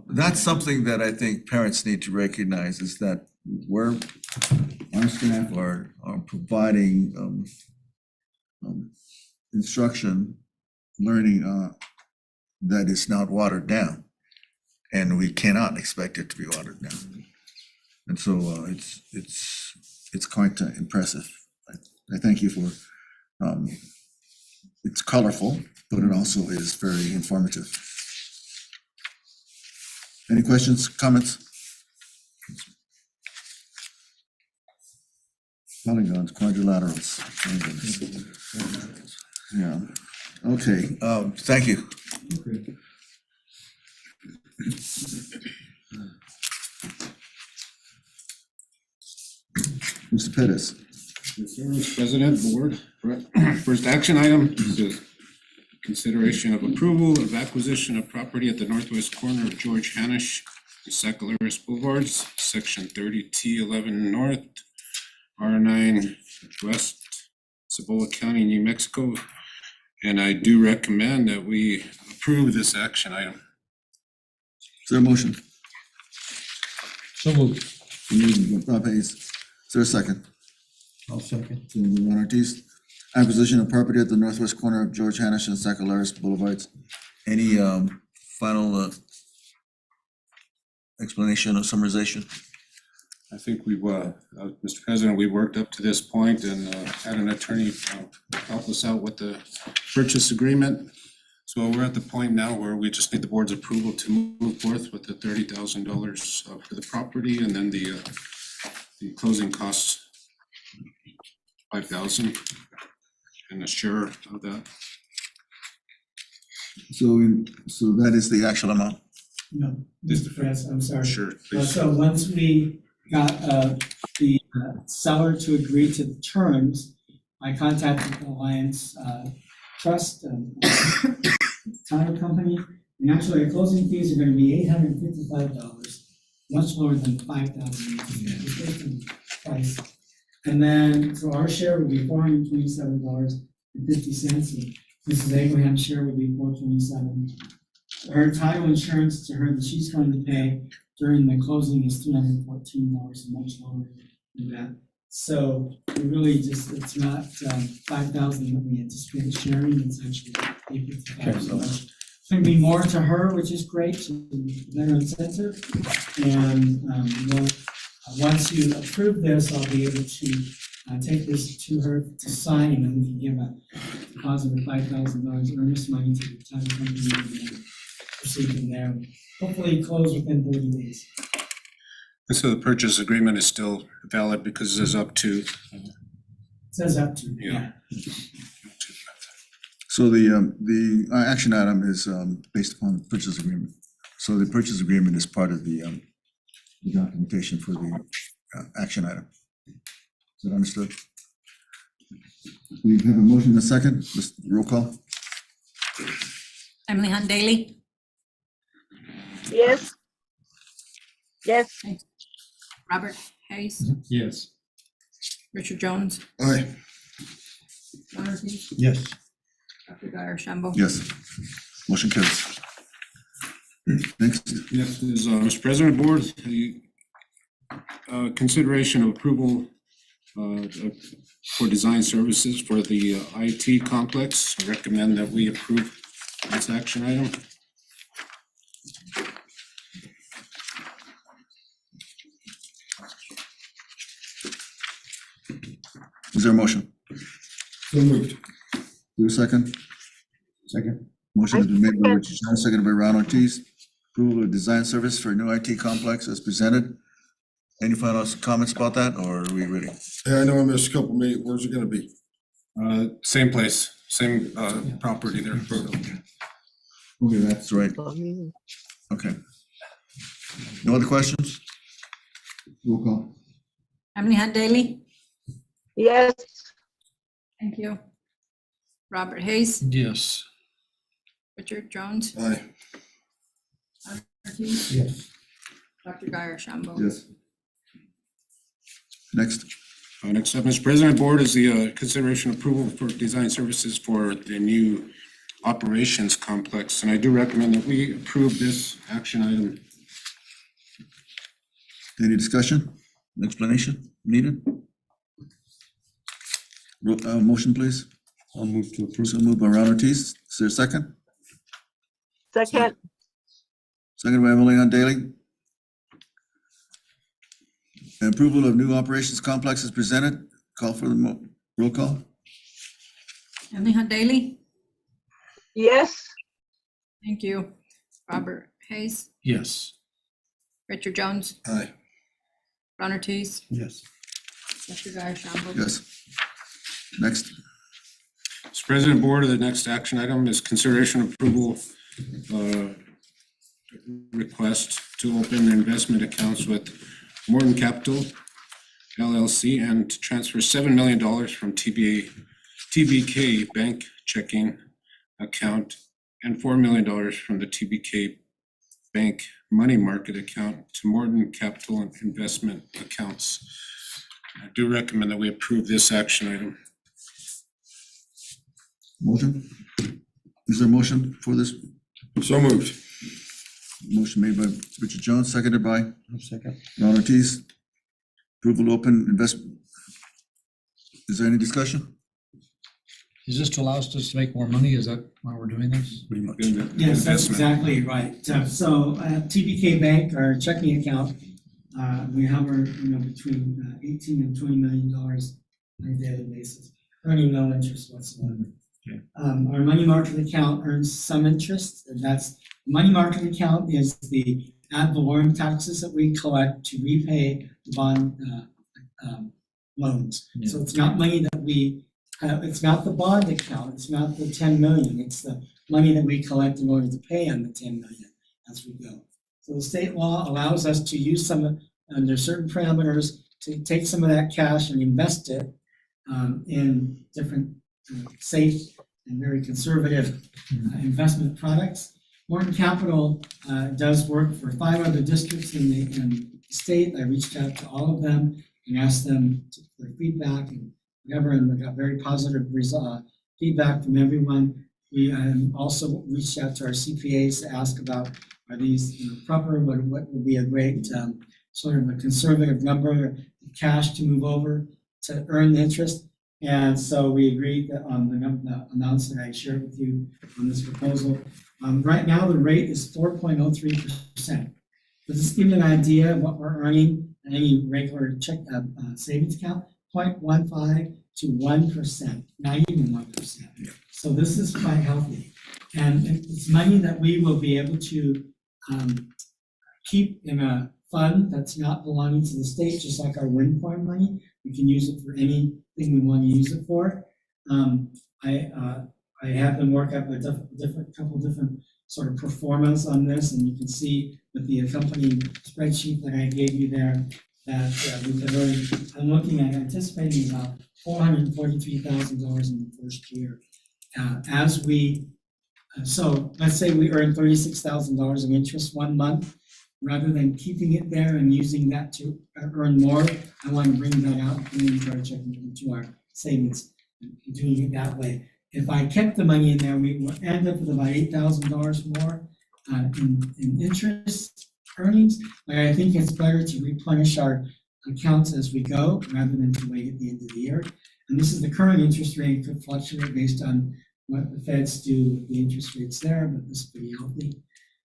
that's something that I think parents need to recognize is that our staff are providing instruction, learning that is not watered down. And we cannot expect it to be watered down. And so it's quite impressive. I thank you for, it's colorful, but it also is very informative. Any questions, comments? Polygons, quadrilaterals. Oh, goodness. Yeah, okay, thank you. Okay. Mr. Pettis. Yes, sir, Mr. President, Board. First action item is the consideration of approval of acquisition of property at the northwest corner of George Hanisch and Sacaleras Boulevards, section 30T11 North, R9 West, Cibola County, New Mexico. And I do recommend that we approve this action item. Is there a motion? So moved. Bob Hayes. Is there a second? I'll second. Juan Ortiz. Acquisition of property at the northwest corner of George Hanisch and Sacaleras Boulevards. Any final explanation or summarization? I think we've, Mr. President, we worked up to this point and had an attorney help us out with the purchase agreement. So we're at the point now where we just need the board's approval to move forth with the $30,000 for the property, and then the closing costs, $5,000. and a share of that. So that is the actual amount. No, Mr. Perez, I'm sorry. Sure, please. So once we got the seller to agree to the terms, I contacted Alliance Trust, title company, and actually our closing fees are gonna be $855, much lower than $5,000 price. And then, so our share would be $427.50, and Mrs. Abraham's share would be $427. Her title insurance to her that she's going to pay during the closing is $314, much lower than that. So we really just, it's not $5,000 that we anticipate sharing, it's actually $855. So it's gonna be more to her, which is great, she's a better incentive. And we'll, once you approve this, I'll be able to take this to her to sign, and then we can give a deposit of $5,000 earnest money to the title company and then proceed from there. Hopefully close within 30 days. And so the purchase agreement is still valid because it's up to. Says up to, Yeah. So the action item is based upon the purchase agreement. So the purchase agreement is part of the documentation for the action item. Is that understood? We have a motion and a second. Let's roll call. Emily Hunt Daly, Yes. Yes. Robert Hayes, Yes. Richard Jones, Aye. John Ortiz, Yes. Dr. Guyer Shambo. Yes. Motion carries. Next, Next is, Mr. President, Board, the consideration of approval for design services for the IT complex. I recommend that we approve this action item. is there a motion? So moved. Do a second? Second. Motion has been made by Richard Jones, seconded by Ron Ortiz. Approval of design service for a new IT complex as presented. Any final comments about that, or are we ready? Hey, I know I missed a couple minutes. Where's it gonna be? Same place, same property there. Okay, that's right. Okay. No other questions? Roll call. Emily Hunt Daly, Yes. Thank you. Robert Hayes, Yes. Richard Jones, Aye. John Ortiz, Yes. Dr. Guyer Shambo. Yes. Next. Next up, Mr. President, Board, is the consideration approval for design services for the new operations complex. And I do recommend that we approve this action item. Any discussion, explanation needed? Motion, please. I'll move to approve. So moved by Ron Ortiz. Is there a second? Second. Second by Emily Hunt Daly. Approval of new operations complex is presented. Call for the roll call. Emily Hunt Daly, Yes. Thank you. Robert Hayes, Yes. Richard Jones, Aye. John Ortiz, Yes. Dr. Guyer Shambo. Yes. Next. Mr. President, Board, the next action item is consideration approval request to open investment accounts with Morton Capital LLC and to transfer $7 million from TBK bank checking account and $4 million from the TBK bank money market account to Morton Capital and investment accounts. I do recommend that we approve this action item. Motion? Is there a motion for this? So moved. Motion made by Richard Jones, seconded by Second. Ron Ortiz. Approval to open investment. Is there any discussion? Is this to allow us to make more money? Is that why we're doing this? Pretty much. Yes, that's exactly right. So TBK Bank, our checking account, we hover, between 18 and $20 million on a daily basis, earning no interest whatsoever. Okay. Our money market account earns some interest, and that's, money market account is the ad valorem taxes that we collect to repay the bond loans. So it's not money that we It's not the bond account, it's not the 10 million, it's the money that we collect in order to pay on the 10 million as we go. So the state law allows us to use some, under certain parameters, to take some of that cash and invest it in different safe and very conservative investment products. Morton Capital does work for 5 other districts in the state. I reached out to all of them and asked them for feedback and whatever, and we got very positive feedback from everyone. We also reached out to our CPAs to ask about, are these proper, what would be a great sort of a conservative number of cash to move over to earn the interest. And so we agreed that on the amounts that I shared with you on this proposal. Right now, the rate is 4.03%. But just to give you an idea of what we're earning in any regular check savings account, 0.15 to 1%, not even 1%. So this is quite healthy. And it's money that we will be able to keep in a fund that's not belonging to the state, just like our wind farm money. We can use it for anything we want to use it for. I have them work up a couple different sort of performance on this, and you can see with the accompanying spreadsheet that I gave you there that we could earn. I'm looking at anticipating about $443,000 in the first year. So let's say we earn $36,000 in interest 1 month. Rather than keeping it there and using that to earn more, I want to bring that out and then try to check into our savings and doing it that way. If I kept the money in there, we would end up with about $8,000 more in interest earnings. But I think it's better to replenish our accounts as we go rather than to wait at the end of the year. And this is the current interest rate, could fluctuate based on what the feds do with the interest rates there, but this is pretty healthy.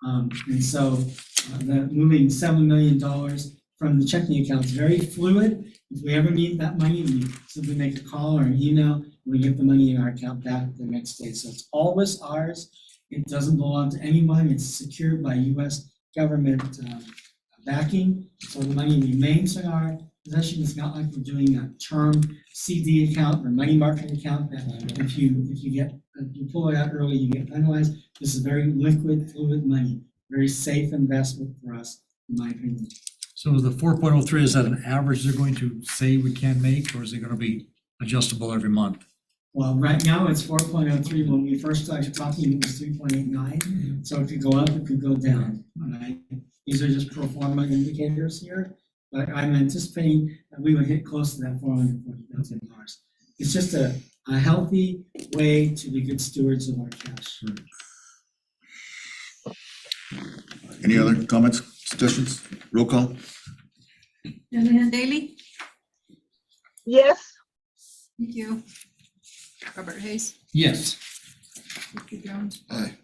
And so the moving $7 million from the checking account is very fluid. If we ever need that money, we simply make a call or an email, and we get the money in our account back the next day. So it's always ours. It doesn't belong to anyone. It's secured by U.S. government backing. So the money remains in our possession. It's not like we're doing a term CD account or money market account that if you pull it out early, you get penalized. This is very liquid, fluid money, very safe investment for us, in my opinion. So the 4.03, is that an average they're going to say we can make, or is it gonna be adjustable every month? Well, right now it's 4.03. When we first started talking, it was 3.89. So it could go up, it could go down. Right? These are just pro forma indicators here, but I'm anticipating that we would hit close to that $440,000. It's just a healthy way to be good stewards of our cash. Any other comments, suggestions? Roll call? Helen Daly, Yes, thank you. Robert Hayes, Yes. Richard Jones, Aye.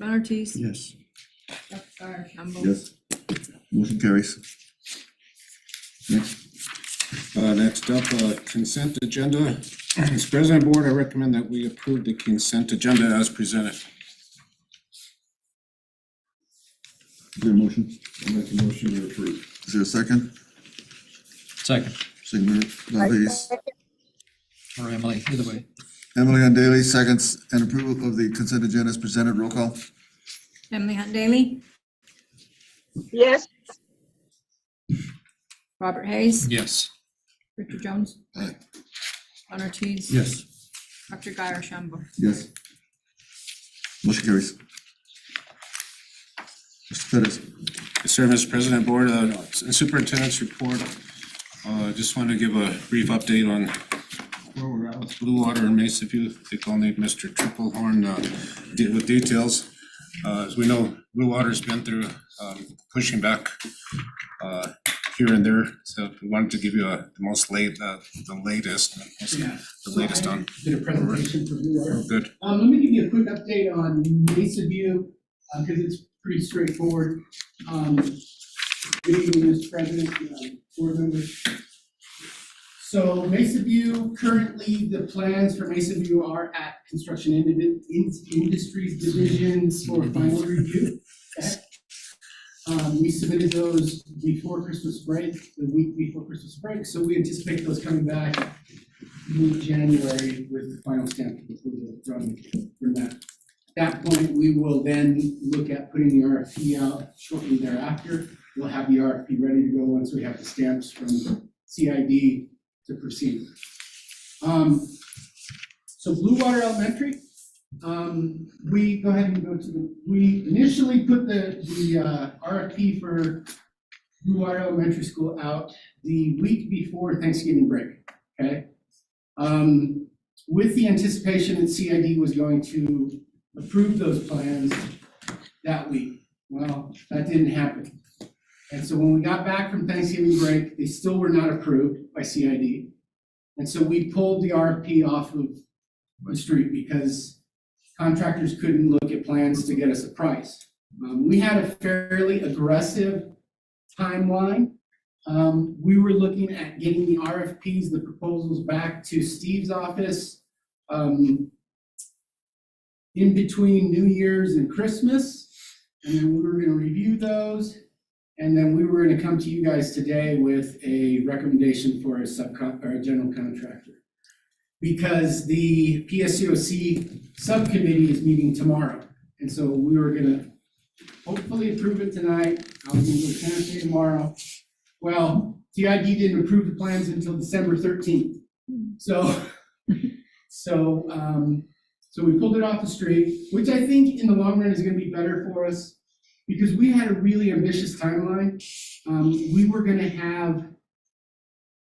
Ron Ortiz, Yes. Dr. Gar Shambo. Yes. Motion carries. Next. Next up, consent agenda. As president board, I recommend that we approve the consent agenda as presented. Is there a motion? I'll make a motion to approve. Is there a second? Second, Sigmund Valdez. or Emily, either way. Emily on Daily, seconds, and approval of the consent agenda as presented. Roll call? Emily Hunt Daly, yes, Robert Hayes, Yes. Richard Jones, Aye. Ron Ortiz. Yes. Dr. Guy Shambo. Yes. Motion carries. Mr. Pettis. Yes, sir, Mr. President, Board, Superintendent's report. Just want to give a brief update on where we're at with Blue Water and Mesa View. I think I'll need Mr. Triplehorn with details. As we know, Blue Water's been through pushing back here and there, so we wanted to give you the latest on. Did a presentation for Blue Water. Good. Let me give you a quick update on Mesa View, because it's pretty straightforward. Good evening, Mr. President, board members. So Mesa View, currently the plans for Mesa View are at Construction Industries Divisions for final review. Okay. We submitted those before Christmas break, the week before Christmas break, so we anticipate those coming back mid-January with the final stamp of approval from that. At that point, we will then look at putting the RFP out shortly thereafter. We'll have the RFP ready to go once we have the stamps from CID to proceed. So Blue Water Elementary, we go ahead and go to the, we initially put the RFP for Blue Water Elementary School out the week before Thanksgiving break, okay? With the anticipation that CID was going to approve those plans that week. Well, that didn't happen. And so when we got back from Thanksgiving break, they still were not approved by CID. And so we pulled the RFP off of the street because contractors couldn't look at plans to get us a price. We had a fairly aggressive timeline. We were looking at getting the RFPs, the proposals back to Steve's office in between New Year's and Christmas. And then we were gonna review those. And then we were gonna come to you guys today with a recommendation for a or a general contractor. Because the PSCOC subcommittee is meeting tomorrow. And so we were gonna hopefully approve it tonight. I'll give you a chance tomorrow. Well, CID didn't approve the plans until December 13th. So we pulled it off the street, which I think in the long run is gonna be better for us because we had a really ambitious timeline. We were gonna have,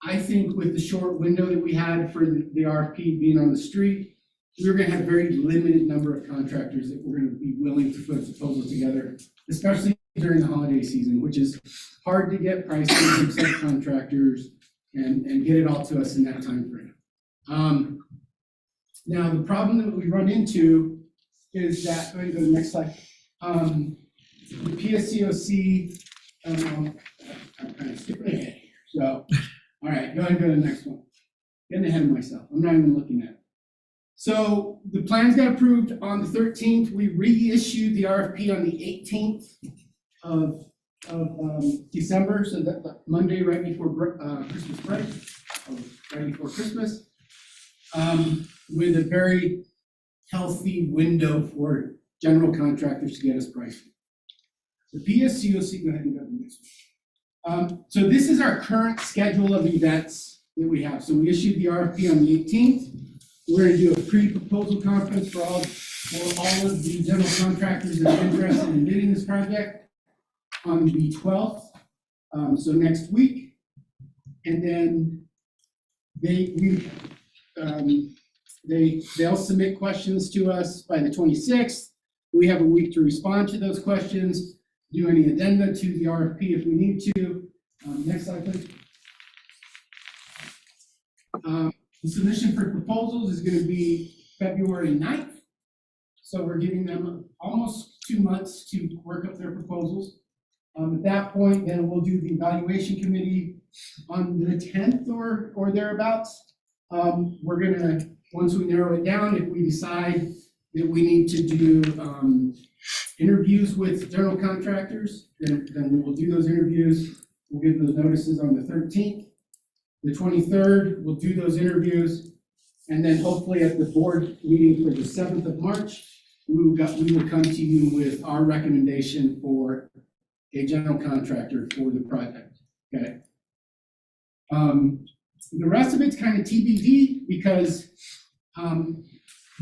I think with the short window that we had for the RFP being on the street, we were gonna have a very limited number of contractors that were gonna be willing to put a proposal together, especially during the holiday season, which is hard to get pricing from subcontractors and get it all to us in that timeframe. Now, the problem that we run into is that, go ahead and go to the next slide. The PSCOC, I'm kind of skipping ahead here, so, all right, go ahead and go to the next one. Getting ahead of myself, I'm not even looking at it. So the plans got approved on the 13th. We reissued the RFP on the 18th of December, so that Monday right before Christmas break, or right before Christmas, with a very healthy window for general contractors to get us pricing. The PSCOC, go ahead and go to the next one. So this is our current schedule of events that we have. So we issued the RFP on the 18th. We're gonna do a pre-proposal conference for all of the general contractors that are interested in bidding this project on the 12th, so next week. And then they'll submit questions to us by the 26th. We have a week to respond to those questions, do any addenda to the RFP if we need to. Next slide, please. The submission for proposals is going to be February 9th. So we're giving them almost 2 months to work up their proposals. At that point, then we'll do the evaluation committee on the 10th or thereabouts. We're gonna, once we narrow it down, if we decide that we need to do interviews with general contractors, then we will do those interviews. We'll give those notices on the 13th. The 23rd, we'll do those interviews. And then hopefully at the board meeting for the 7th of March, we will come to you with our recommendation for a general contractor for the project, okay? The rest of it's kind of TBD because go ahead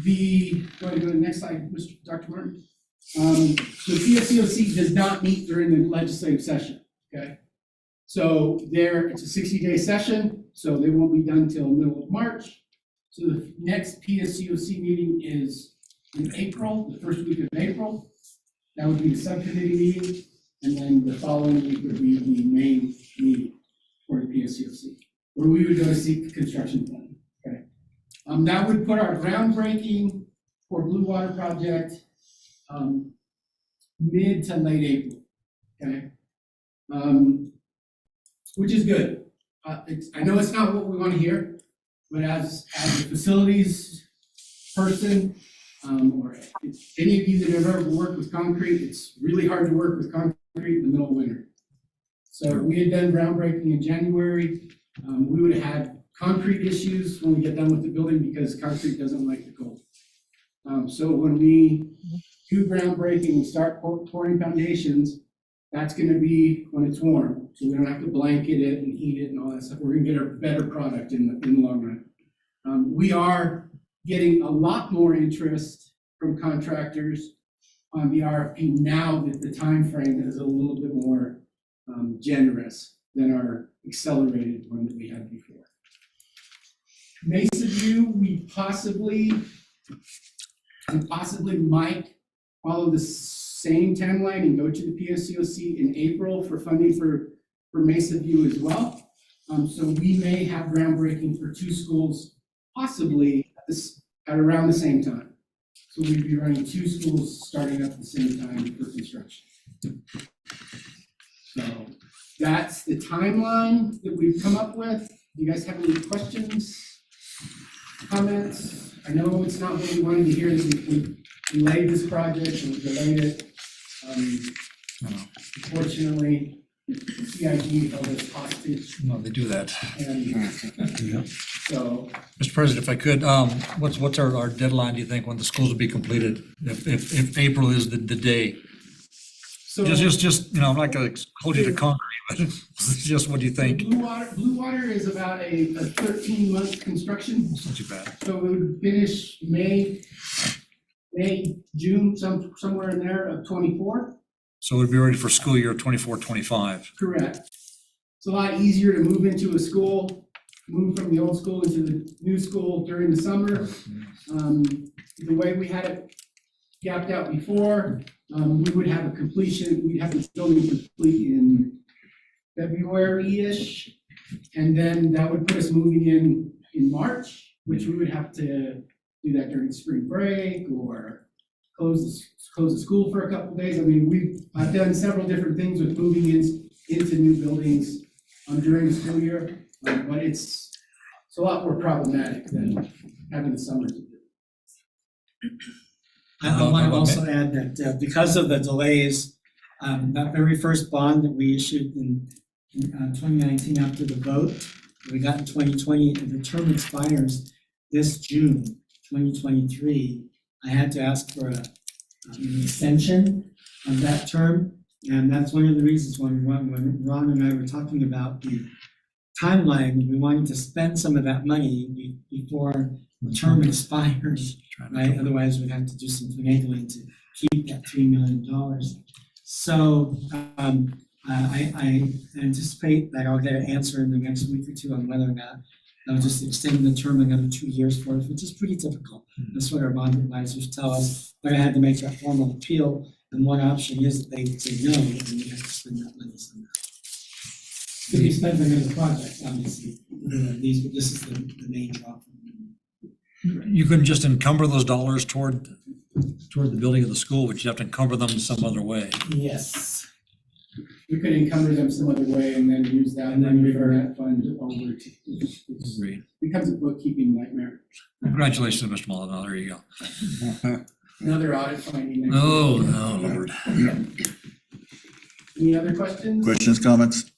and go to the next slide, Dr. Martin. So PSCOC does not meet during the legislative session, okay? So it's a 60-day session, so they won't be done until middle of March. So the next PSCOC meeting is in April, the first week of April. That would be the subcommittee meeting, and then the following week would be the main meeting for the PSCOC, where we would go to seek construction plan, okay? That would put our groundbreaking for Blue Water project mid to late April, okay? Which is good. I know it's not what we want to hear, but as a facilities person, or if any of you that have ever worked with concrete, it's really hard to work with concrete in the middle of winter. So we had done groundbreaking in January. We would have had concrete issues when we get done with the building because concrete doesn't like the cold. So when we do groundbreaking and start pouring foundations, that's gonna be when it's warm, so we don't have to blanket it and heat it and all that stuff. We're gonna get a better product in the long run. We are getting a lot more interest from contractors on the RFP now that the time frame is a little bit more generous than our accelerated one that we had before. Mesa View, we possibly might follow the same timeline and go to the PSCOC in April for funding for Mesa View as well. So we may have groundbreaking for 2 schools, possibly at around the same time. So we'd be running 2 schools starting up at the same time for construction. So that's the timeline that we've come up with. Do you guys have any questions, comments? I know it's not what we wanted to hear, that we delayed this project and we delayed it. Unfortunately, CIG held us hostage. No, they do that. And so, Mr. President, if I could, what's our deadline, do you think, when the schools will be completed? If April is the day? so. Just, I'm not gonna hold you to concrete, but just what do you think? Blue Water is about a 13-month construction. It's not too bad. So we would finish May, June, somewhere in there of 24. So we'd be ready for school year 24-25. Correct. It's a lot easier to move into a school, move from the old school into the new school during the summer. The way we had it gapped out before, we would have we'd have the building complete in February-ish. And then that would put us moving in March, which we would have to do that during spring break or close the school for a couple of days. I mean, I've done several different things with moving into new buildings during the school year, but it's a lot more problematic than having the summer to do. I want to also add that because of the delays, that very first bond that we issued in 2019 after the vote, we got in 2020, and the term expires this June 2023. I had to ask for an extension of that term, and that's one of the reasons when Ron and I were talking about the timeline, we wanted to spend some of that money before the term expires, right? Otherwise, we'd have to do some finagling to keep that $3 million. So I anticipate that I'll get an answer in the next week or two on whether or not I'll just extend the term another 2 years for it, which is pretty typical. That's what our bond advisors tell us. But I had to make that formal appeal, and one option is that they say no, and we have to spend that money somehow. Could be spent on other projects, obviously, these, but this is the main draw. You couldn't just encumber those dollars toward the building of the school, but you have to encumber them some other way. Yes. We could encumber them some other way and then use that money for that fund over to, it becomes a bookkeeping nightmare. Congratulations, Mr. Maldonado, there you go. Another audit finding. next Oh, week. no, Lord. Any other questions? Questions, comments?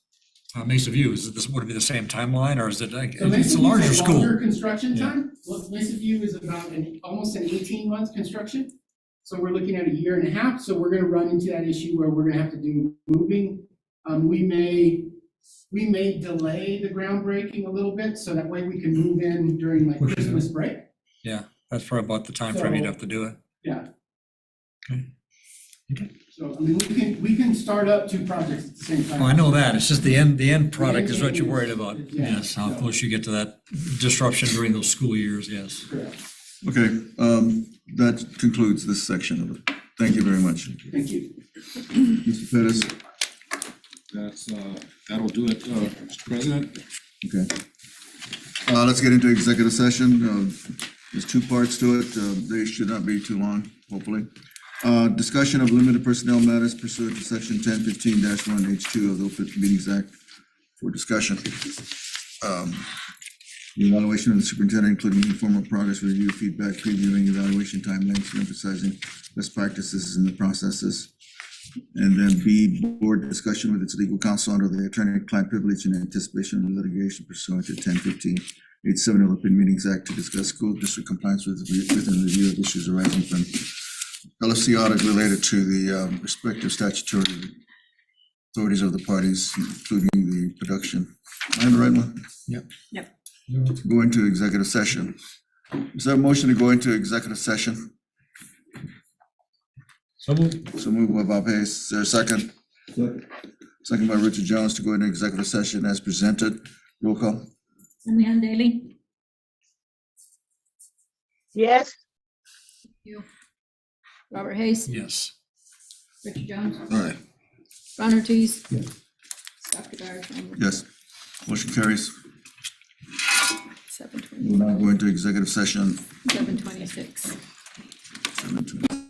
Mesa View, would it be the same timeline, or is it, So it's Mesa a View larger is a school? longer construction Yeah. time. Well, Mesa View is about almost an 18-month construction. So we're looking at a year and a half. So we're gonna run into that issue where we're gonna have to do moving. We may delay the groundbreaking a little bit, so that way we can move in during like Push it Christmas break. Yeah, that's probably about the time frame you'd So- have to do it. Yeah. Okay. So, I mean, we can start up 2 projects at the same time. Oh, I know that, it's just the end product is what you're worried about. Yeah, Yes, how so- close you get to that disruption during those school years, yes. Correct. Okay, that concludes this section of it. Thank you very much. Thank you. Mr. Pettis? That'll do it, Mr. President. Okay. Let's get into executive session. There's 2 parts to it. They should not be too long, hopefully. Discussion of limited personnel matters pursuant to section 1015-1H2 of the Open Meetings Act for discussion. The evaluation of the superintendent, including informal progress review, feedback, previewing, evaluation timelines, emphasizing best practices in the processes. And then B, board discussion with its legal counsel under the attorney-client privilege in anticipation of litigation pursuant to 1015-87 Open Meetings Act to discuss school district compliance within review of issues arising from LFC audit related to the respective statutory authorities of the parties, including the production. Am I in the right one? Yep. Yep. Go into executive session. Is there a motion to go into executive session? So moved. So moved by Bob Hayes. Is there a second? Second by Richard Jones to go into executive session as presented. Roll call. Leanne Daly. Yes, You. Robert Hayes. Yes. Richard Jones. All right, Ron Ortiz. Dr. Guyer Shambo. yes. Motion carries. 7:20 We'll now go into executive session. 7:26. 7:20.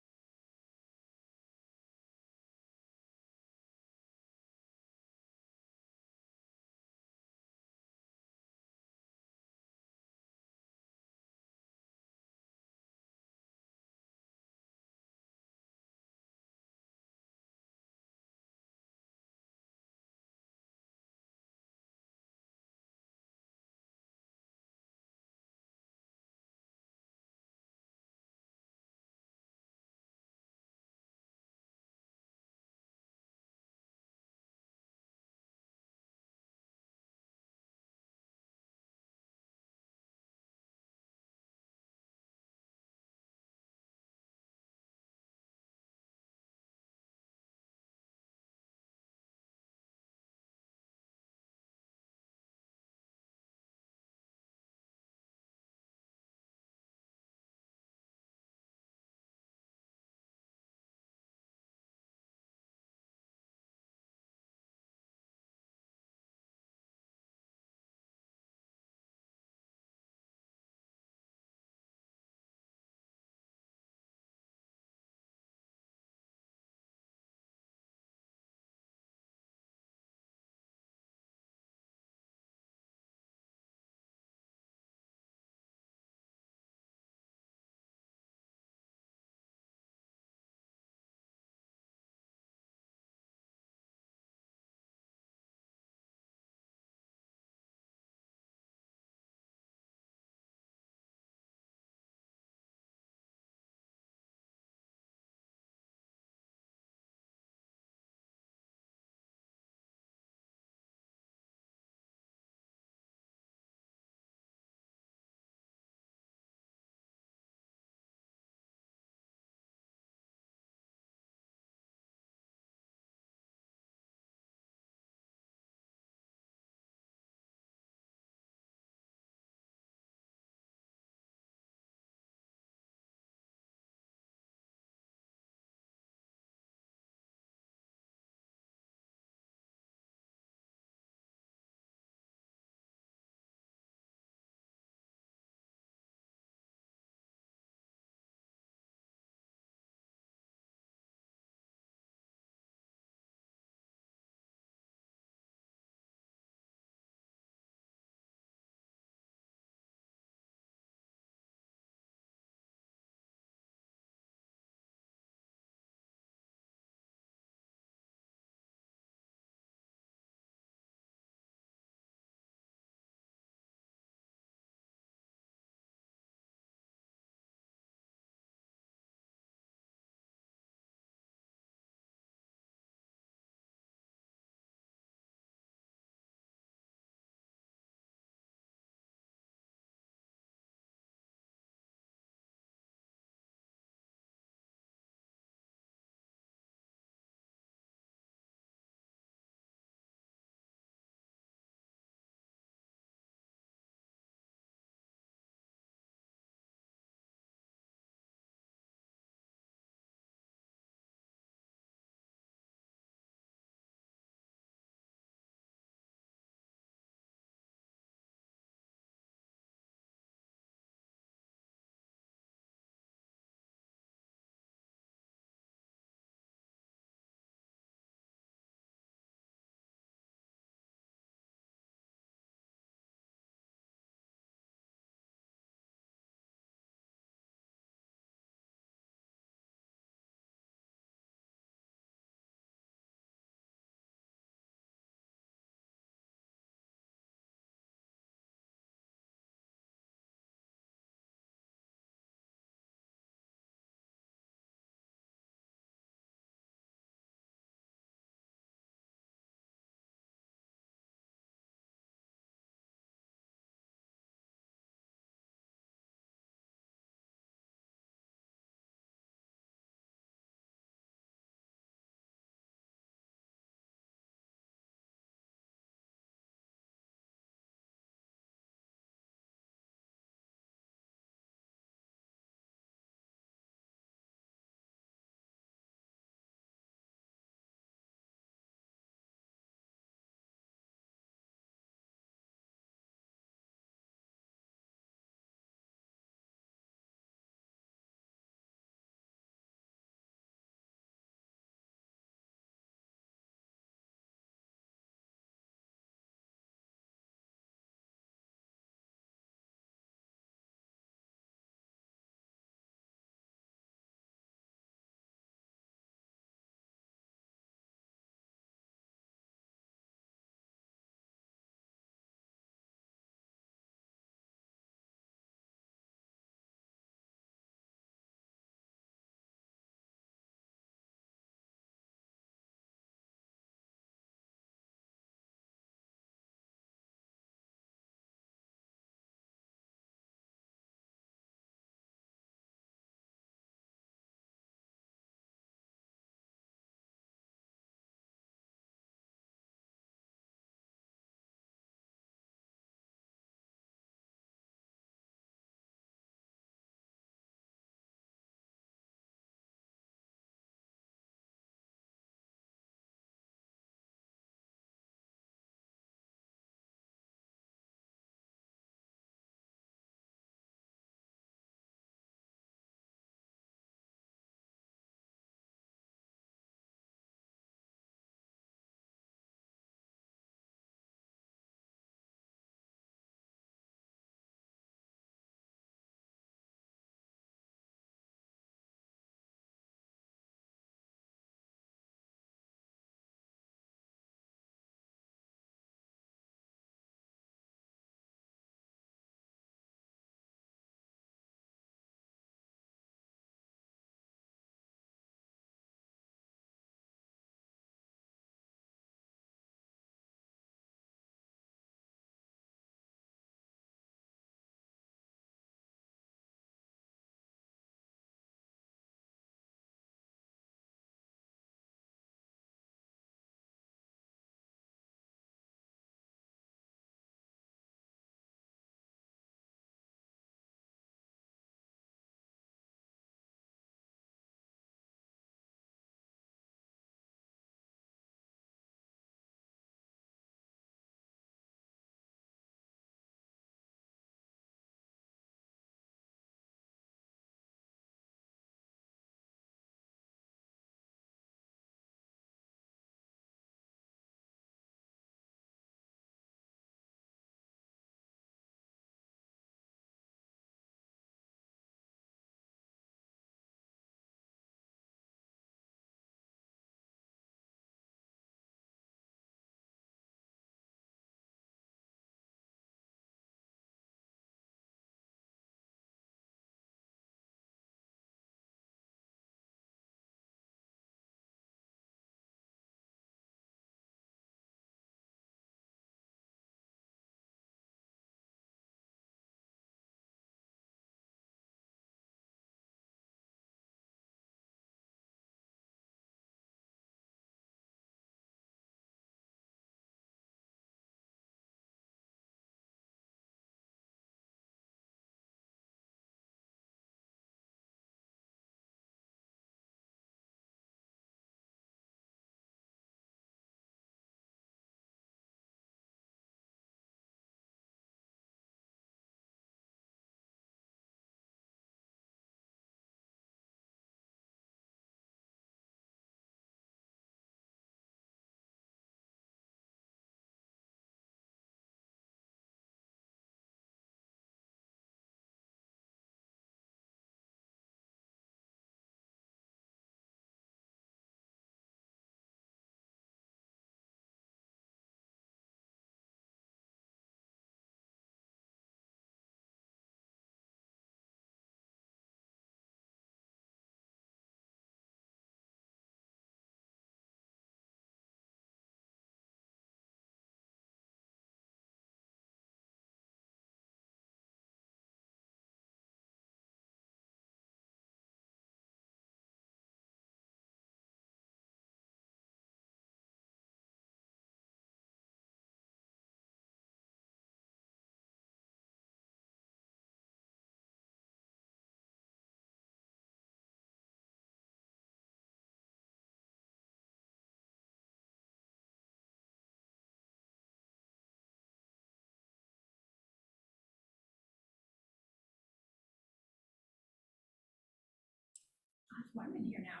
warm in here now.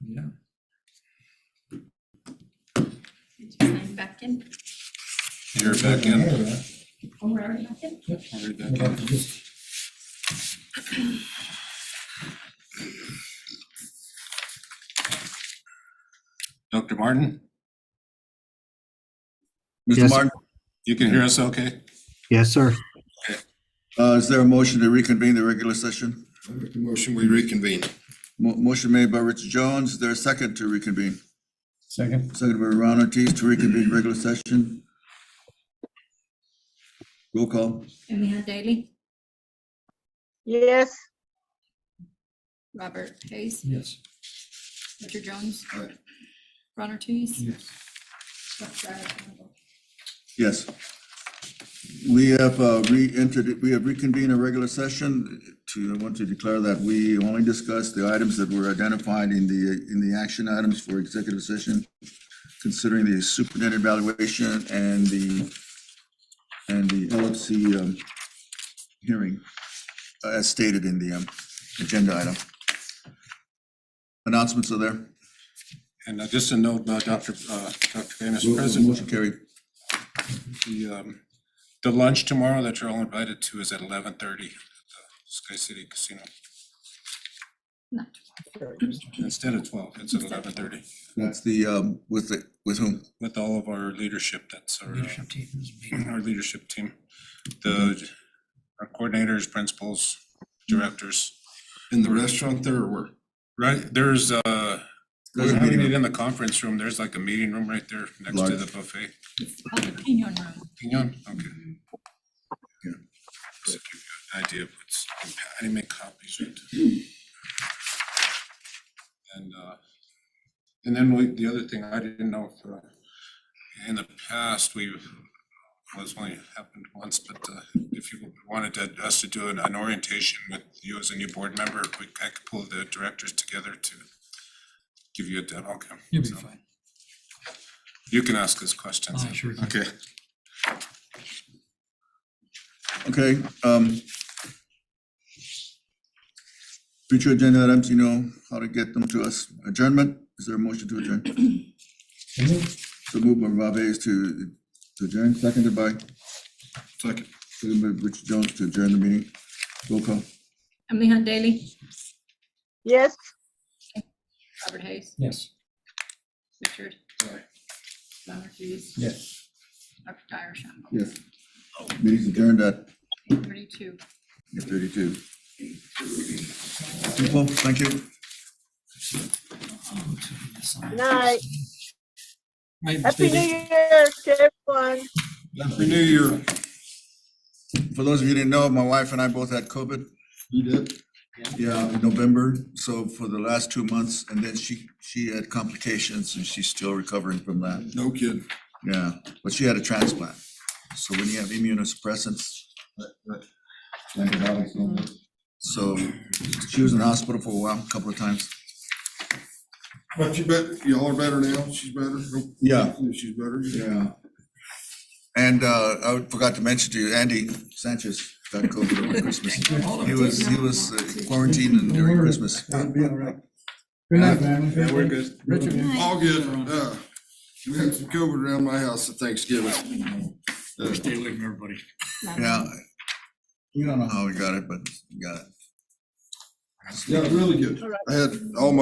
Yeah. Did you sign back in? You're back in. Oh, we're already back in? Already back in. Dr. Martin, Mr. Martin, you can hear us okay? Yes, sir. is there a motion to reconvene the regular session? I make a motion, we reconvene. Motion made by Richard Jones. Is there a second to reconvene? Second. Second by Ron Ortiz to reconvene regular session. Roll call. Emily Daly, Yes, Robert Hayes, Yes. Richard Jones. Aye. Ron Ortiz. Yes. Dr. Tyler Campbell. Yes. We have we have reconvened a regular session I want to declare that we only discussed the items that were identified in the action items for executive session, considering the superintendent evaluation and the LFC hearing as stated in the agenda item. Announcements are there. And just a note, Dr. Fay, Mr. Motion President, carried. the lunch tomorrow that you're all invited to is at 11:30 at the Sky City Casino. Not Instead of 12, it's at 11:30 That's the, with whom? with all of our leadership. That's our Leadership team is meeting. our leadership team. Our coordinators, principals, directors. In the restaurant there or where? Right, there's There's we're a having meeting it in the conference room. There's like a meeting room right there next to Large. the buffet. It's called the Pinion Room. Pinion, okay. Yeah. Just to give you an idea of what's, I didn't make copies, right? And then the other thing, I didn't know if, in the past, was only happened once, but if you wanted us to do an orientation with you as a new board member, I could pull the directors together to give you a demo. Okay. You'll be So fine. You can ask us questions. I sure can. Okay. Okay, future agenda items, you know how to get them to us. Adjournment, is there a motion to adjourn? So moved by Rob Hayes to adjourn, seconded by? Second. Seconded by Richard Jones to adjourn the meeting. Roll call. Emily Daly, yes. Robert Hayes, Yes. Richard. Ron Ortiz. Yes. Dr. Tyler Campbell. Yes. Meeting's adjourned at 8:32. 8:32. People, thank you. Night. Right, Happy New Stevie? Year to everyone. Happy New Year. For those of you who didn't know, my wife and I both had COVID. You did? Yeah, in November, so for the last 2 months, and then she had complications and she's still recovering from that. No kidding. Yeah, but she had a transplant. So when you have immunosuppressants, antibiotics don't work. So she was in the hospital for a while, a couple of times. But y'all are better now? She's better? Yeah. She's better? Yeah. And I forgot to mention to you, Andy Sanchez got COVID over Christmas. He was quarantined during Christmas. It'll be all right. Good night, family. Yeah, we're good. Richard? All good. We had some COVID around my house at Thanksgiving. Stay away from everybody. Yeah. We don't know how we got it, but we got it. Yeah, really good. I had all my